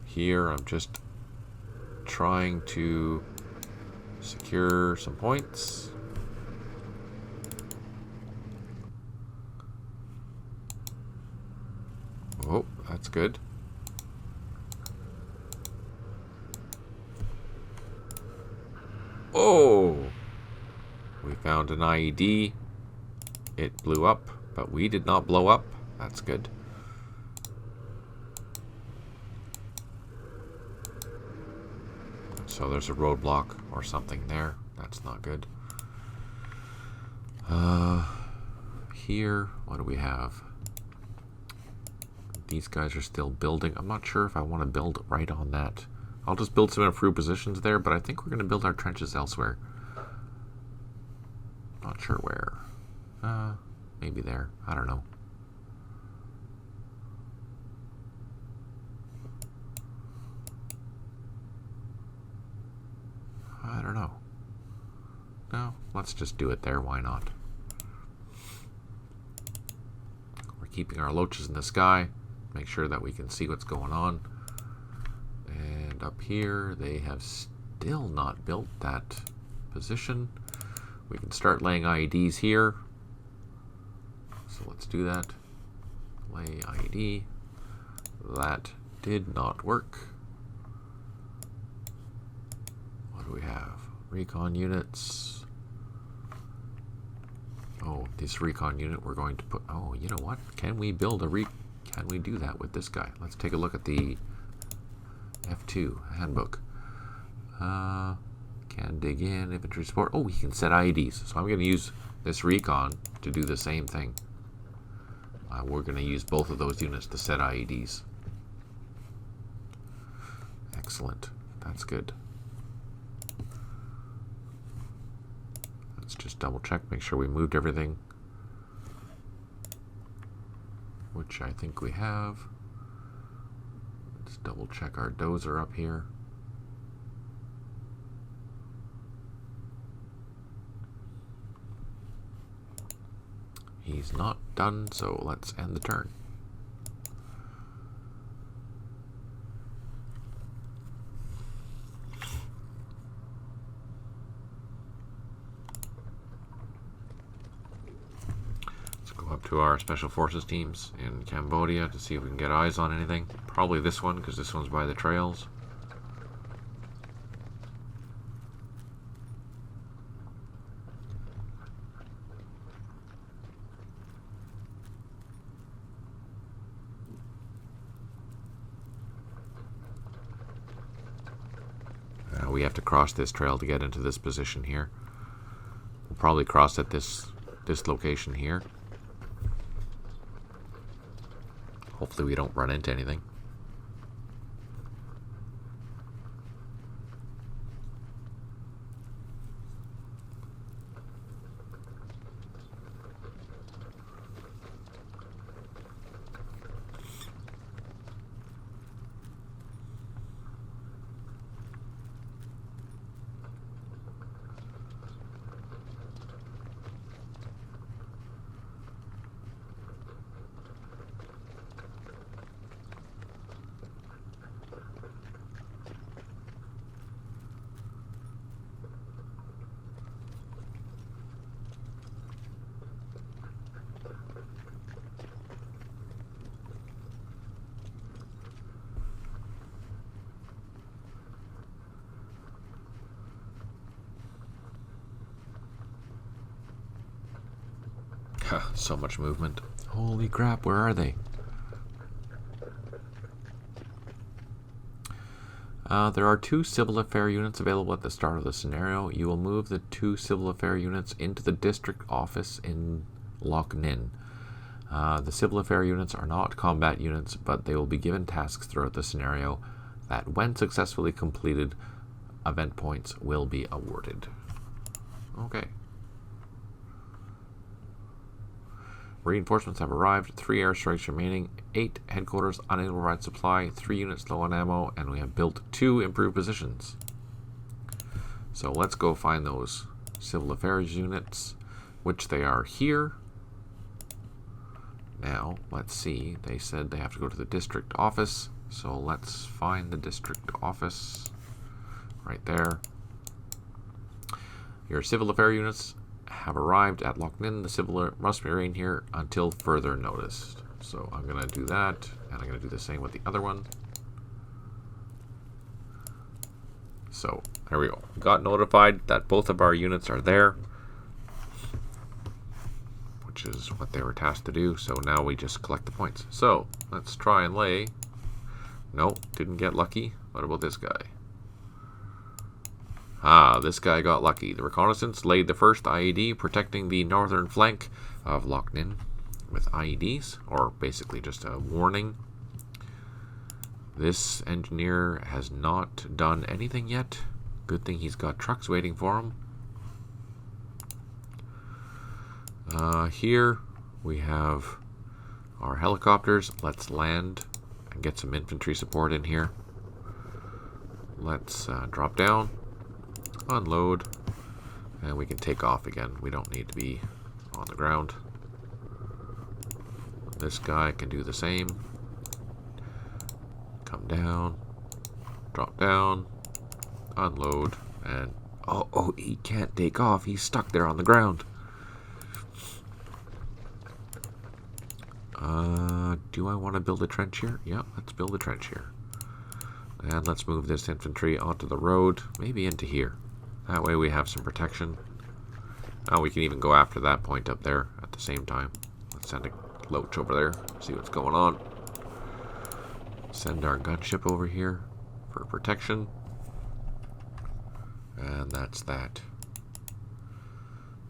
Here I'm just trying to Secure some points. Oh, that's good. Oh! We found an IED. It blew up, but we did not blow up. That's good. So there's a roadblock or something there. That's not good. Here, what do we have? These guys are still building. I'm not sure if I want to build right on that. I'll just build some improved positions there, but I think we're going to build our trenches elsewhere. Not sure where. Maybe there. I don't know. I don't know. No, let's just do it there. Why not? We're keeping our loaches in the sky. Make sure that we can see what's going on. And up here, they have still not built that position. We can start laying IEDs here. So let's do that. Lay IED. That did not work. What do we have? Recon units. Oh, this recon unit we're going to put... Oh, you know what? Can we build a Can we do that with this guy? Let's take a look at the F2 handbook. Can dig in, infantry support. Oh, we can set IEDs. So I'm going to use this recon to do the same thing. We're going to use both of those units to set IEDs. Excellent. That's good. Let's just double check, make sure we moved everything. Which I think we have. Let's double check our dozer up here. He's not done, so let's end the turn. Let's go up to our special forces teams in Cambodia to see if we can get eyes on anything. Probably this one, because this one's by the trails. We have to cross this trail to get into this position here. We'll probably cross at this location here. Hopefully we don't run into anything. So much movement. Holy crap, where are they? There are 2 civil affair units available at the start of the scenario. You will move the 2 civil affair units into the district office in Loch Ninh. The civil affair units are not combat units, but they will be given tasks throughout the scenario that, when successfully completed, event points will be awarded. Okay. Reinforcements have arrived, 3 airstrikes remaining, 8 headquarters unable to provide supply, 3 units low on ammo, and we have built 2 improved positions. So let's go find those civil affairs units, which they are here. Now, let's see, they said they have to go to the district office, so let's find the district office right there. Your civil affair units have arrived at Loch Ninh. The civil must remain here until further notice. So I'm going to do that, and I'm going to do the same with the other one. So there we go. Got notified that both of our units are there, which is what they were tasked to do. So now we just collect the points. So let's try and lay. No, didn't get lucky. What about this guy? Ah, this guy got lucky. The reconnaissance laid the first IED protecting the northern flank of Loch Ninh with IEDs, or basically just a warning. This engineer has not done anything yet. Good thing he's got trucks waiting for him. Here we have our helicopters. Let's land and get some infantry support in here. Let's drop down, unload, and we can take off again. We don't need to be on the ground. This guy can do the same. Come down, drop down, unload, and oh, he can't take off. He's stuck there on the ground. Do I want to build a trench here? Yeah, let's build a trench here. And let's move this infantry onto the road, maybe into here. That way we have some protection. Oh, we can even go after that point up there at the same time. Let's send a Loach over there, see what's going on. Send our gunship over here for protection. And that's that.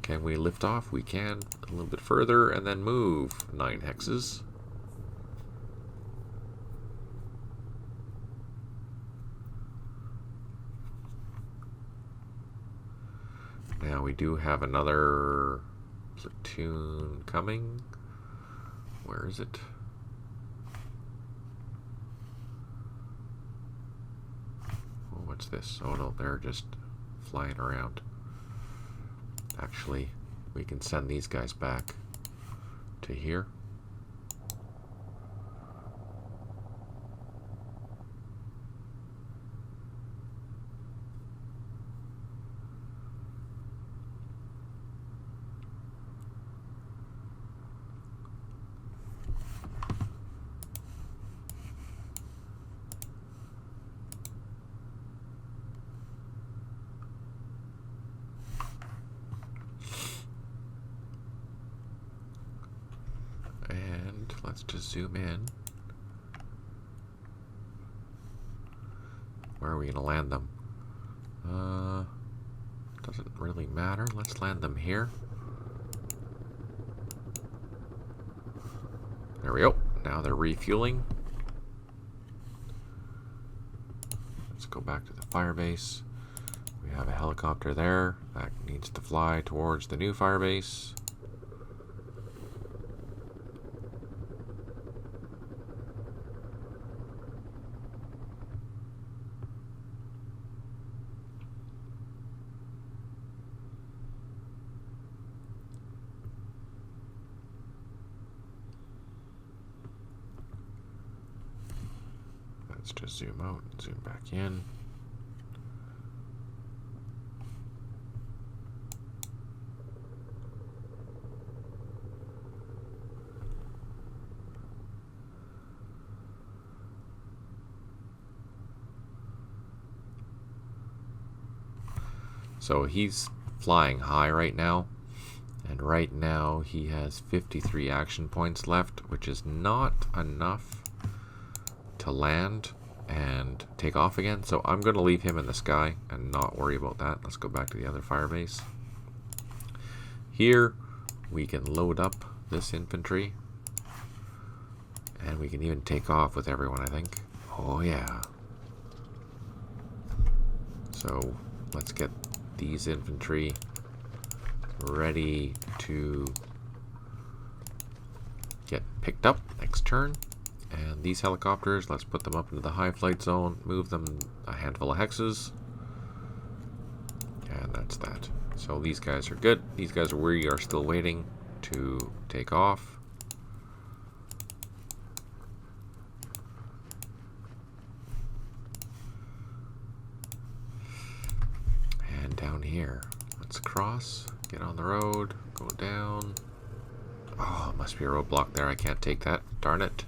Can we lift off? We can. A little bit further and then move 9 hexes. Now we do have another platoon coming. Where is it? Oh, what's this? Oh no, they're just flying around. Actually, we can send these guys back to here. Let's just zoom in. Where are we going to land them? Doesn't really matter. Let's land them here. There we go. Now they're refueling. Let's go back to the firebase. We have a helicopter there that needs to fly towards the new firebase. Let's just zoom out and zoom back in. So he's flying high right now, and right now he has 53 action points left, which is not enough to land and take off again. So I'm going to leave him in the sky and not worry about that. Let's go back to the other firebase. Here we can load up this infantry, and we can even take off with everyone, I think. Oh yeah. So let's get these infantry ready to get picked up next turn. And these helicopters, let's put them up into the high flight zone, move them a handful of hexes, and that's that. So these guys are good. These guys are where we are still waiting to take off. And down here, let's cross, get on the road, go down. Oh, it must be a roadblock there. I can't take that. Darn it.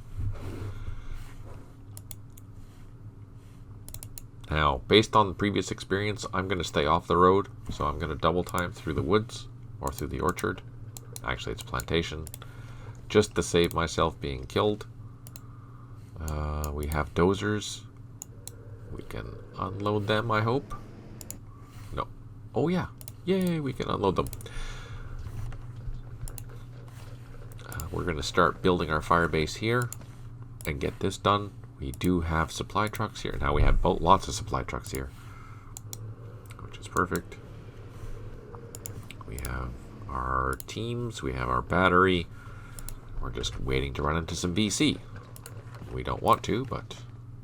Now, based on the previous experience, I'm going to stay off the road. So I'm going to double time through the woods or through the orchard. Actually, it's plantation. Just to save myself being killed. We have dozers. We can unload them, I hope. No. Oh, yeah. Yay, we can unload them. We're going to start building our fire base here and get this done. We do have supply trucks here. Now we have lots of supply trucks here, which is perfect. We have our teams. We have our battery. We're just waiting to run into some VC. We don't want to, but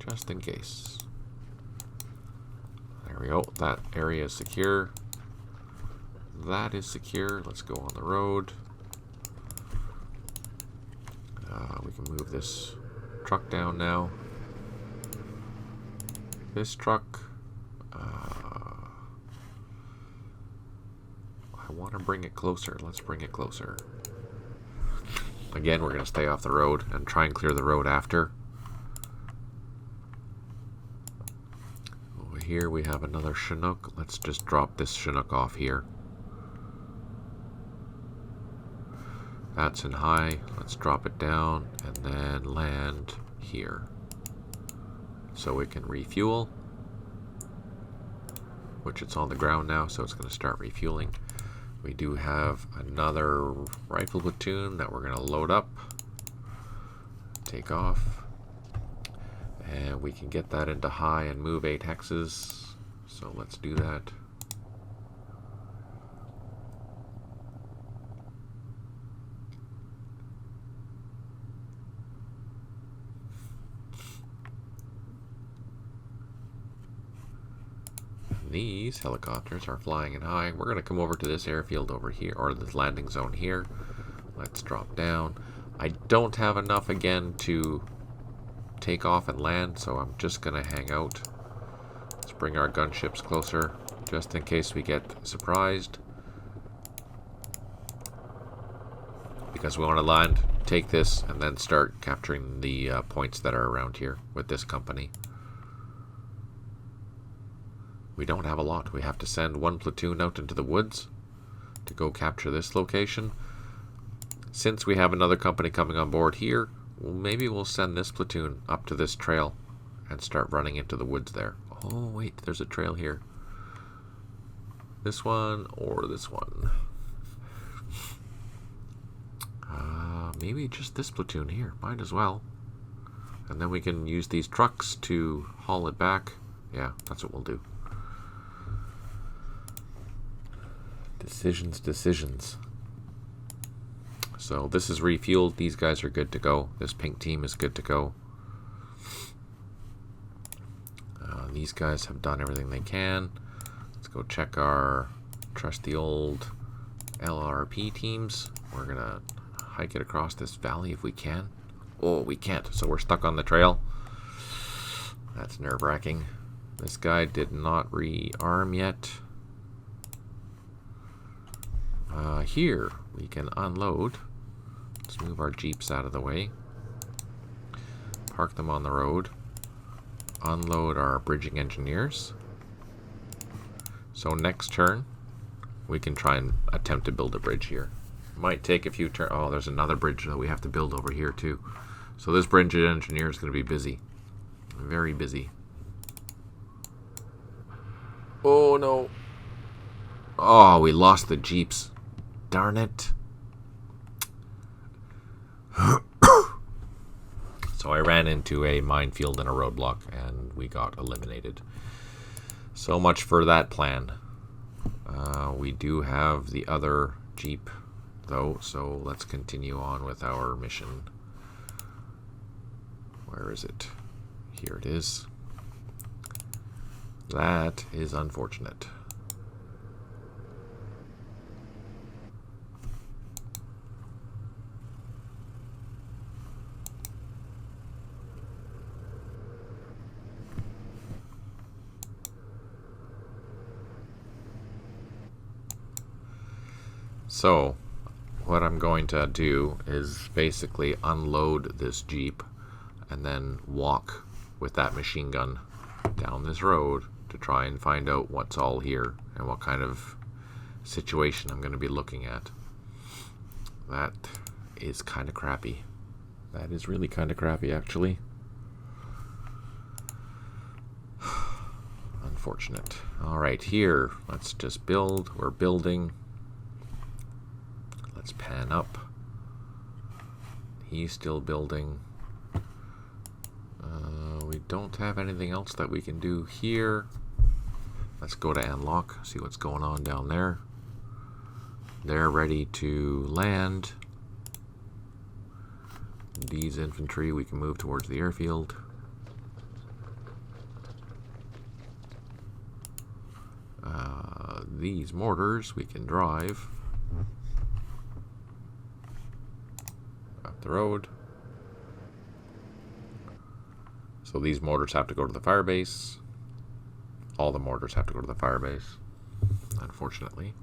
just in case. There we go. That area is secure. That is secure. Let's go on the road. We can move this truck down now. This truck. I want to bring it closer. Let's bring it closer. Again, we're going to stay off the road and try and clear the road after. Over here we have another Chinook. Let's just drop this Chinook off here. That's in high. Let's drop it down and then land here. So we can refuel. Which it's on the ground now, so it's going to start refueling. We do have another rifle platoon that we're going to load up. Take off. And we can get that into high and move 8 hexes. So let's do that. These helicopters are flying in high. We're going to come over to this airfield over here, or this landing zone here. Let's drop down. I don't have enough again to take off and land, so I'm just going to hang out. Let's bring our gunships closer, just in case we get surprised. Because we want to land, take this, and then start capturing the points that are around here with this company. We don't have a lot. We have to send 1 platoon out into the woods to go capture this location. Since we have another company coming on board here, well, maybe we'll send this platoon up to this trail and start running into the woods there. Oh, wait, there's a trail here. This one or this one? Maybe just this platoon here. Might as well. And then we can use these trucks to haul it back. Yeah, that's what we'll do. Decisions. So this is refueled. These guys are good to go. This pink team is good to go. These guys have done everything they can. Let's go check our trusty old LRP teams. We're going to hike it across this valley if we can. Oh, we can't. So we're stuck on the trail. That's nerve-wracking. This guy did not rearm yet. Here we can unload. Let's move our jeeps out of the way. Park them on the road. Unload our bridging engineers. So next turn, we can try and attempt to build a bridge here. Might take a few turns. Oh, there's another bridge that we have to build over here too. So this bridge engineer is going to be busy. Very busy. Oh no. Oh, we lost the jeeps. Darn it. So I ran into a minefield and a roadblock and we got eliminated. So much for that plan. We do have the other jeep though, so let's continue on with our mission. Where is it? Here it is. That is unfortunate. So what I'm going to do is basically unload this Jeep and then walk with that machine gun down this road to try and find out what's all here and what kind of situation I'm going to be looking at. That is kind of crappy. That is really kind of crappy, actually. Unfortunate. Alright, here, let's just build. We're building. Let's pan up. He's still building. We don't have anything else that we can do here. Let's go to Unlock, see what's going on down there. They're ready to land. These infantry we can move towards the airfield. These mortars we can drive up the road. So these mortars have to go to the fire base. All the mortars have to go to the fire base, unfortunately.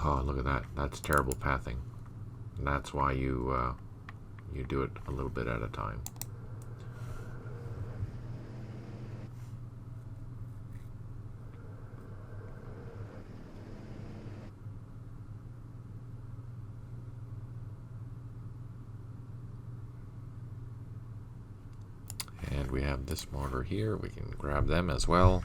Oh, look at that. That's terrible pathing. And that's why you do it a little bit at a time. And we have this mortar here. We can grab them as well.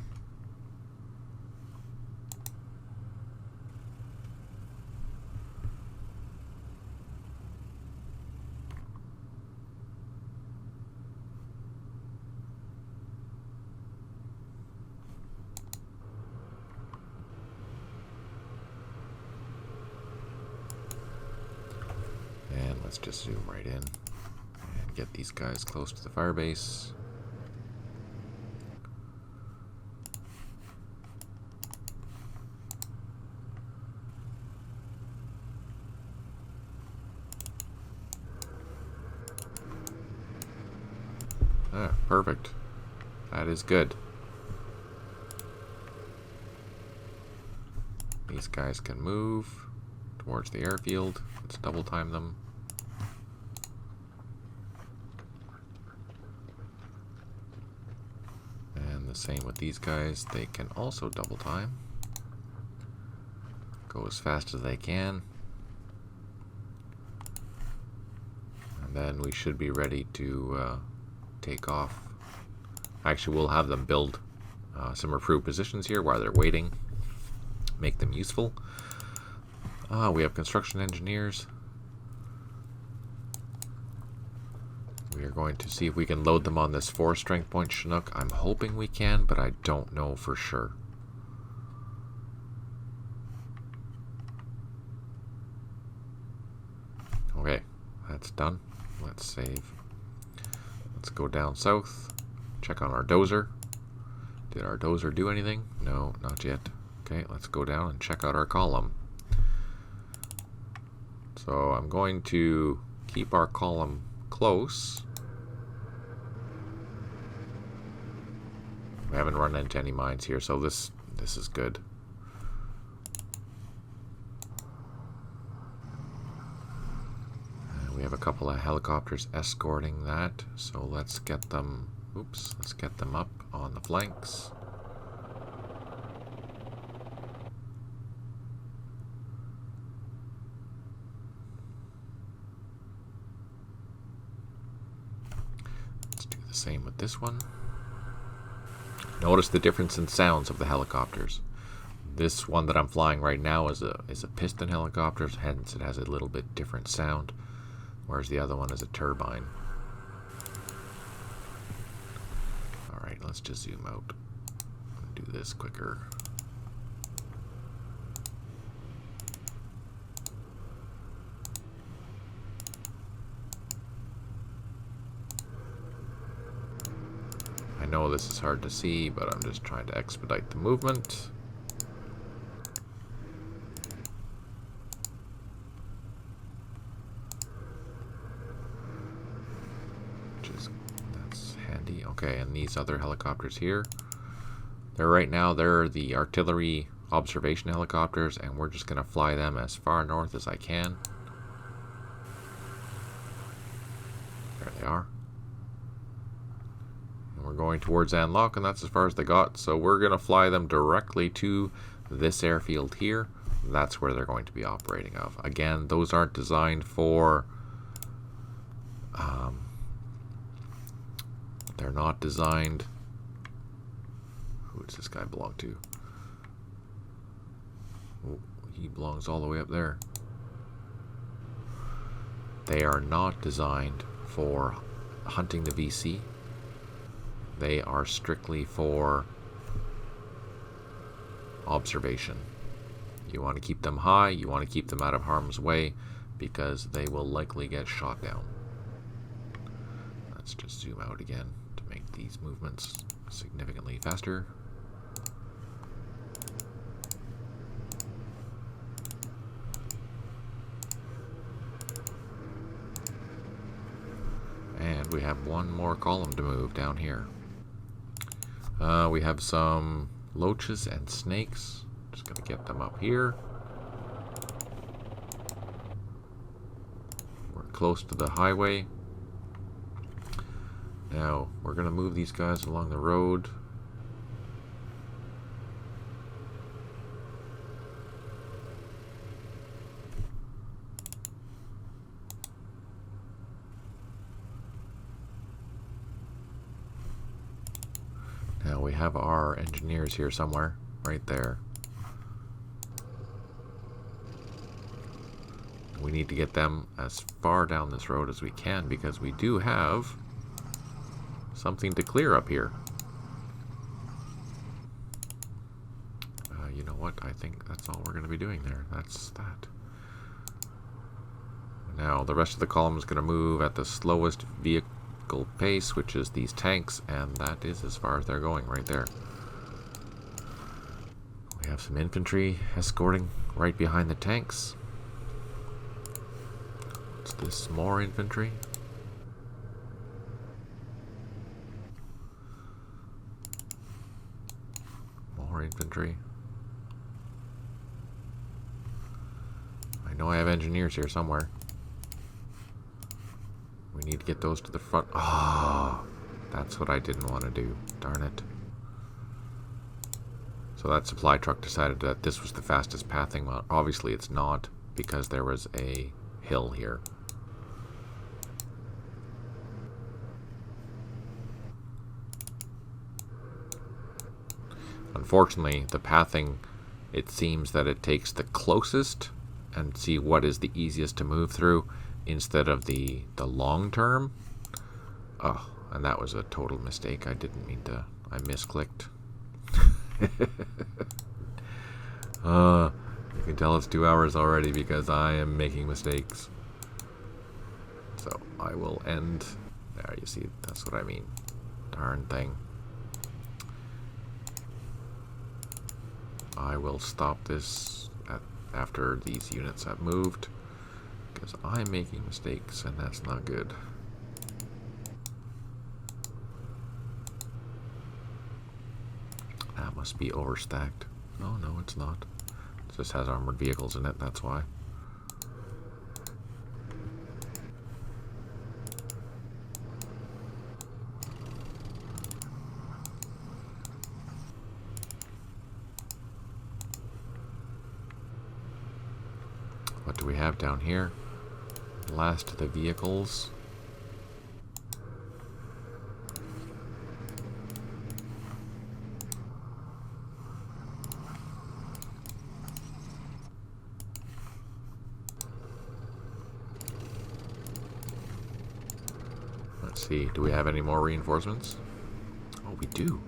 And let's just zoom right in and get these guys close to the fire base. Ah, perfect. That is good. These guys can move towards the airfield. Let's double time them. And the same with these guys. They can also double time. Go as fast as they can. And then we should be ready to take off. Actually, we'll have them build some approved positions here while they're waiting. Make them useful. We have construction engineers. We are going to see if we can load them on this 4 strength point Chinook. I'm hoping we can, but I don't know for sure. Okay, that's done. Let's save. Let's go down south. Check on our dozer. Did our dozer do anything? No, not yet. Okay, let's go down and check out our column. So I'm going to keep our column close. We haven't run into any mines here, so this is good. And we have a couple of helicopters escorting that, so let's get them. Oops, let's get them up on the flanks. Let's do the same with this one. Notice the difference in sounds of the helicopters. This one that I'm flying right now is a piston helicopter, hence it has a little bit different sound, whereas the other one is a turbine. Alright, let's just zoom out and do this quicker. I know this is hard to see, but I'm just trying to expedite the movement. That's handy. Okay, and these other helicopters here, they're the artillery observation helicopters, and we're just going to fly them as far north as I can. There they are. And we're going towards Anlock, and that's as far as they got. So we're going to fly them directly to this airfield here. That's where they're going to be operating of. Again, those aren't designed for... they're not designed... Who does this guy belong to? Oh, he belongs all the way up there. They are not designed for hunting the VC. They are strictly for observation. You want to keep them high, you want to keep them out of harm's way, because they will likely get shot down. Let's just zoom out again to make these movements significantly faster. And we have one more column to move down here. We have some loaches and snakes. Just going to get them up here. We're close to the highway. Now, we're going to move these guys along the road. Now, we have our engineers here somewhere, right there. We need to get them as far down this road as we can, because we do have something to clear up here. You know what? I think that's all we're going to be doing there. That's that. Now, the rest of the column is going to move at the slowest vehicle pace, which is these tanks, and that is as far as they're going right there. We have some infantry escorting right behind the tanks. What's this? More infantry? More infantry. I know I have engineers here somewhere. We need to get those to the front. Oh, that's what I didn't want to do. Darn it. So that supply truck decided that this was the fastest pathing. Well, obviously it's not, because there was a hill here. Unfortunately, the pathing, it seems that it takes the closest and see what is the easiest to move through instead of the long term. Oh, and that was a total mistake. I didn't mean to. I misclicked. You can tell it's 2 hours already because I am making mistakes. So I will end. There, you see, that's what I mean. Darn thing. I will stop this after these units have moved, because I'm making mistakes and that's not good. That must be overstacked. Oh no, it's not. It just has armored vehicles in it, that's why. What do we have down here? Last of the vehicles. Let's see, do we have any more reinforcements? Oh, we do.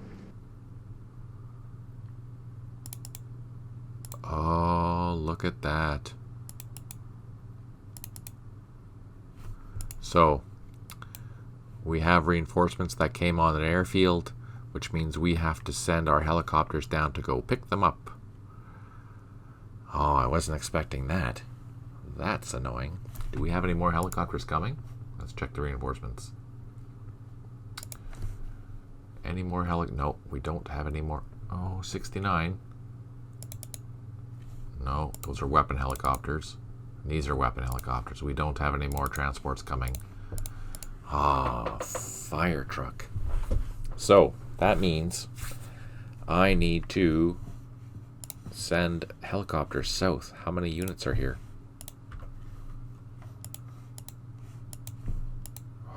Oh, look at that. So, we have reinforcements that came on an airfield, which means we have to send our helicopters down to go pick them up. Oh, I wasn't expecting that. That's annoying. Do we have any more helicopters coming? Let's check the reinforcements. Any more No, we don't have any more. Oh, 69. No, those are weapon helicopters. These are weapon helicopters. We don't have any more transports coming. Ah, fire truck. So, that means I need to send helicopters south. How many units are here?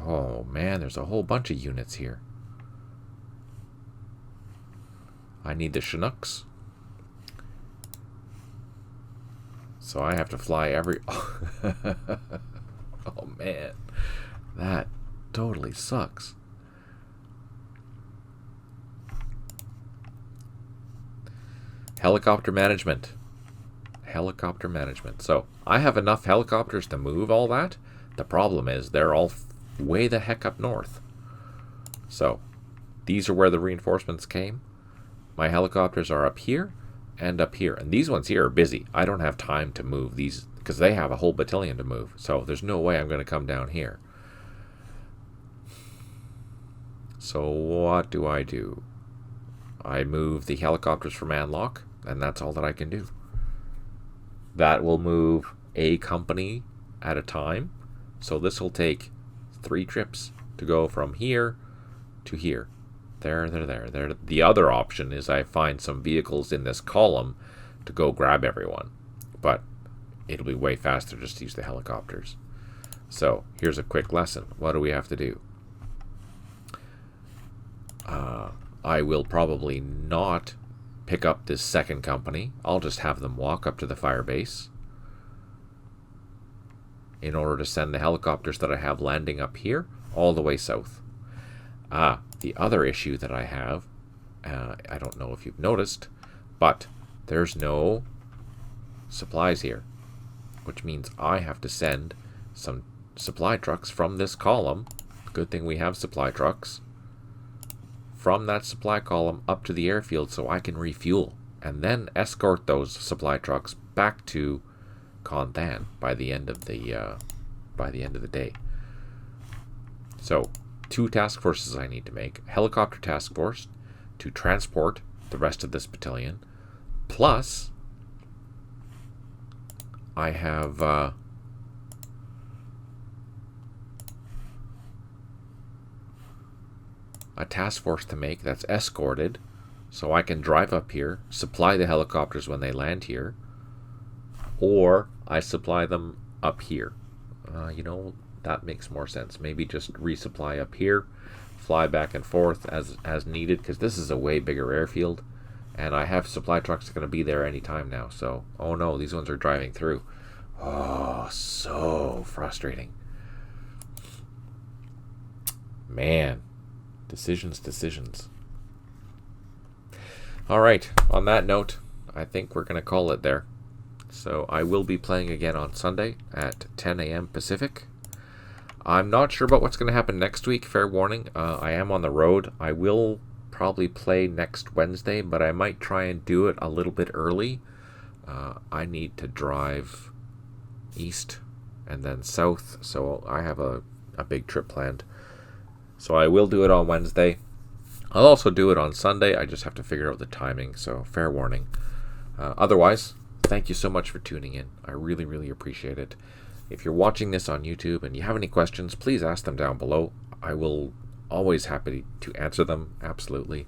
Oh man, there's a whole bunch of units here. I need the Chinooks. So I have to fly every... Oh man, that totally sucks. Helicopter management. Helicopter management. So I have enough helicopters to move all that. The problem is they're all way the heck up north. So these are where the reinforcements came. My helicopters are up here and up here. And these ones here are busy. I don't have time to move these because they have a whole battalion to move. So there's no way I'm going to come down here. So what do? I move the helicopters from Anlock, and that's all that I can do. That will move a company at a time. So this will take 3 trips to go from here to here. There. The other option is I find some vehicles in this column to go grab everyone. But it'll be way faster just to use the helicopters. So here's a quick lesson. What do we have to do? I will probably not pick up this second company. I'll just have them walk up to the fire base in order to send the helicopters that I have landing up here all the way south. The other issue that I have, I don't know if you've noticed, but there's no supplies here, which means I have to send some supply trucks from this column. Good thing we have supply trucks. From that supply column up to the airfield so I can refuel and then escort those supply trucks back to Chon Thanh by the end of the day. So 2 task forces I need to make. Helicopter task force to transport the rest of this battalion, plus I have a task force to make that's escorted so I can drive up here, supply the helicopters when they land here, or I supply them up here. That makes more sense. Maybe just resupply up here, fly back and forth as needed, because this is a way bigger airfield and I have supply trucks going to be there anytime now. So, oh no, these ones are driving through. Oh, so frustrating. Man. Decisions. All right, on that note, I think we're going to call it there. So I will be playing again on Sunday at 10 a.m. Pacific. I'm not sure about what's going to happen next week, fair warning. I am on the road. I will probably play next Wednesday, but I might try and do it a little bit early. I need to drive east and then south, so I have a big trip planned. So I will do it on Wednesday. I'll also do it on Sunday. I just have to figure out the timing, so fair warning. Otherwise, thank you so much for tuning in. I really, really appreciate it. If you're watching this on YouTube and you have any questions, please ask them down below. I will always happy to answer them, absolutely.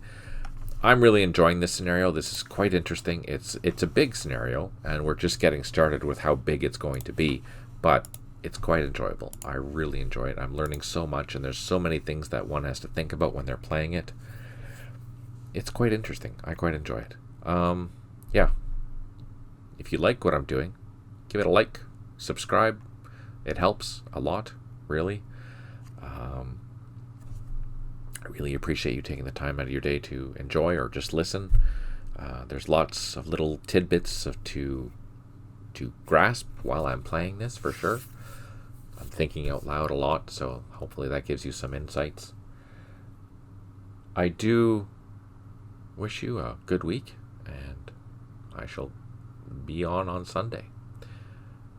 I'm really enjoying this scenario. This is quite interesting. It's a big scenario, and we're just getting started with how big it's going to be. But it's quite enjoyable. I really enjoy it. I'm learning so much, and there's so many things that one has to think about when they're playing it. It's quite interesting. I quite enjoy it. Yeah. If you like what I'm doing, give it a like, subscribe. It helps a lot, really. I really appreciate you taking the time out of your day to enjoy or just listen. There's lots of little tidbits to grasp while I'm playing this, for sure. I'm thinking out loud a lot, so hopefully that gives you some insights. I do wish you a good week, and I shall be on Sunday.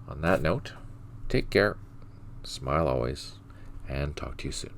On that note, take care, smile always, and talk to you soon.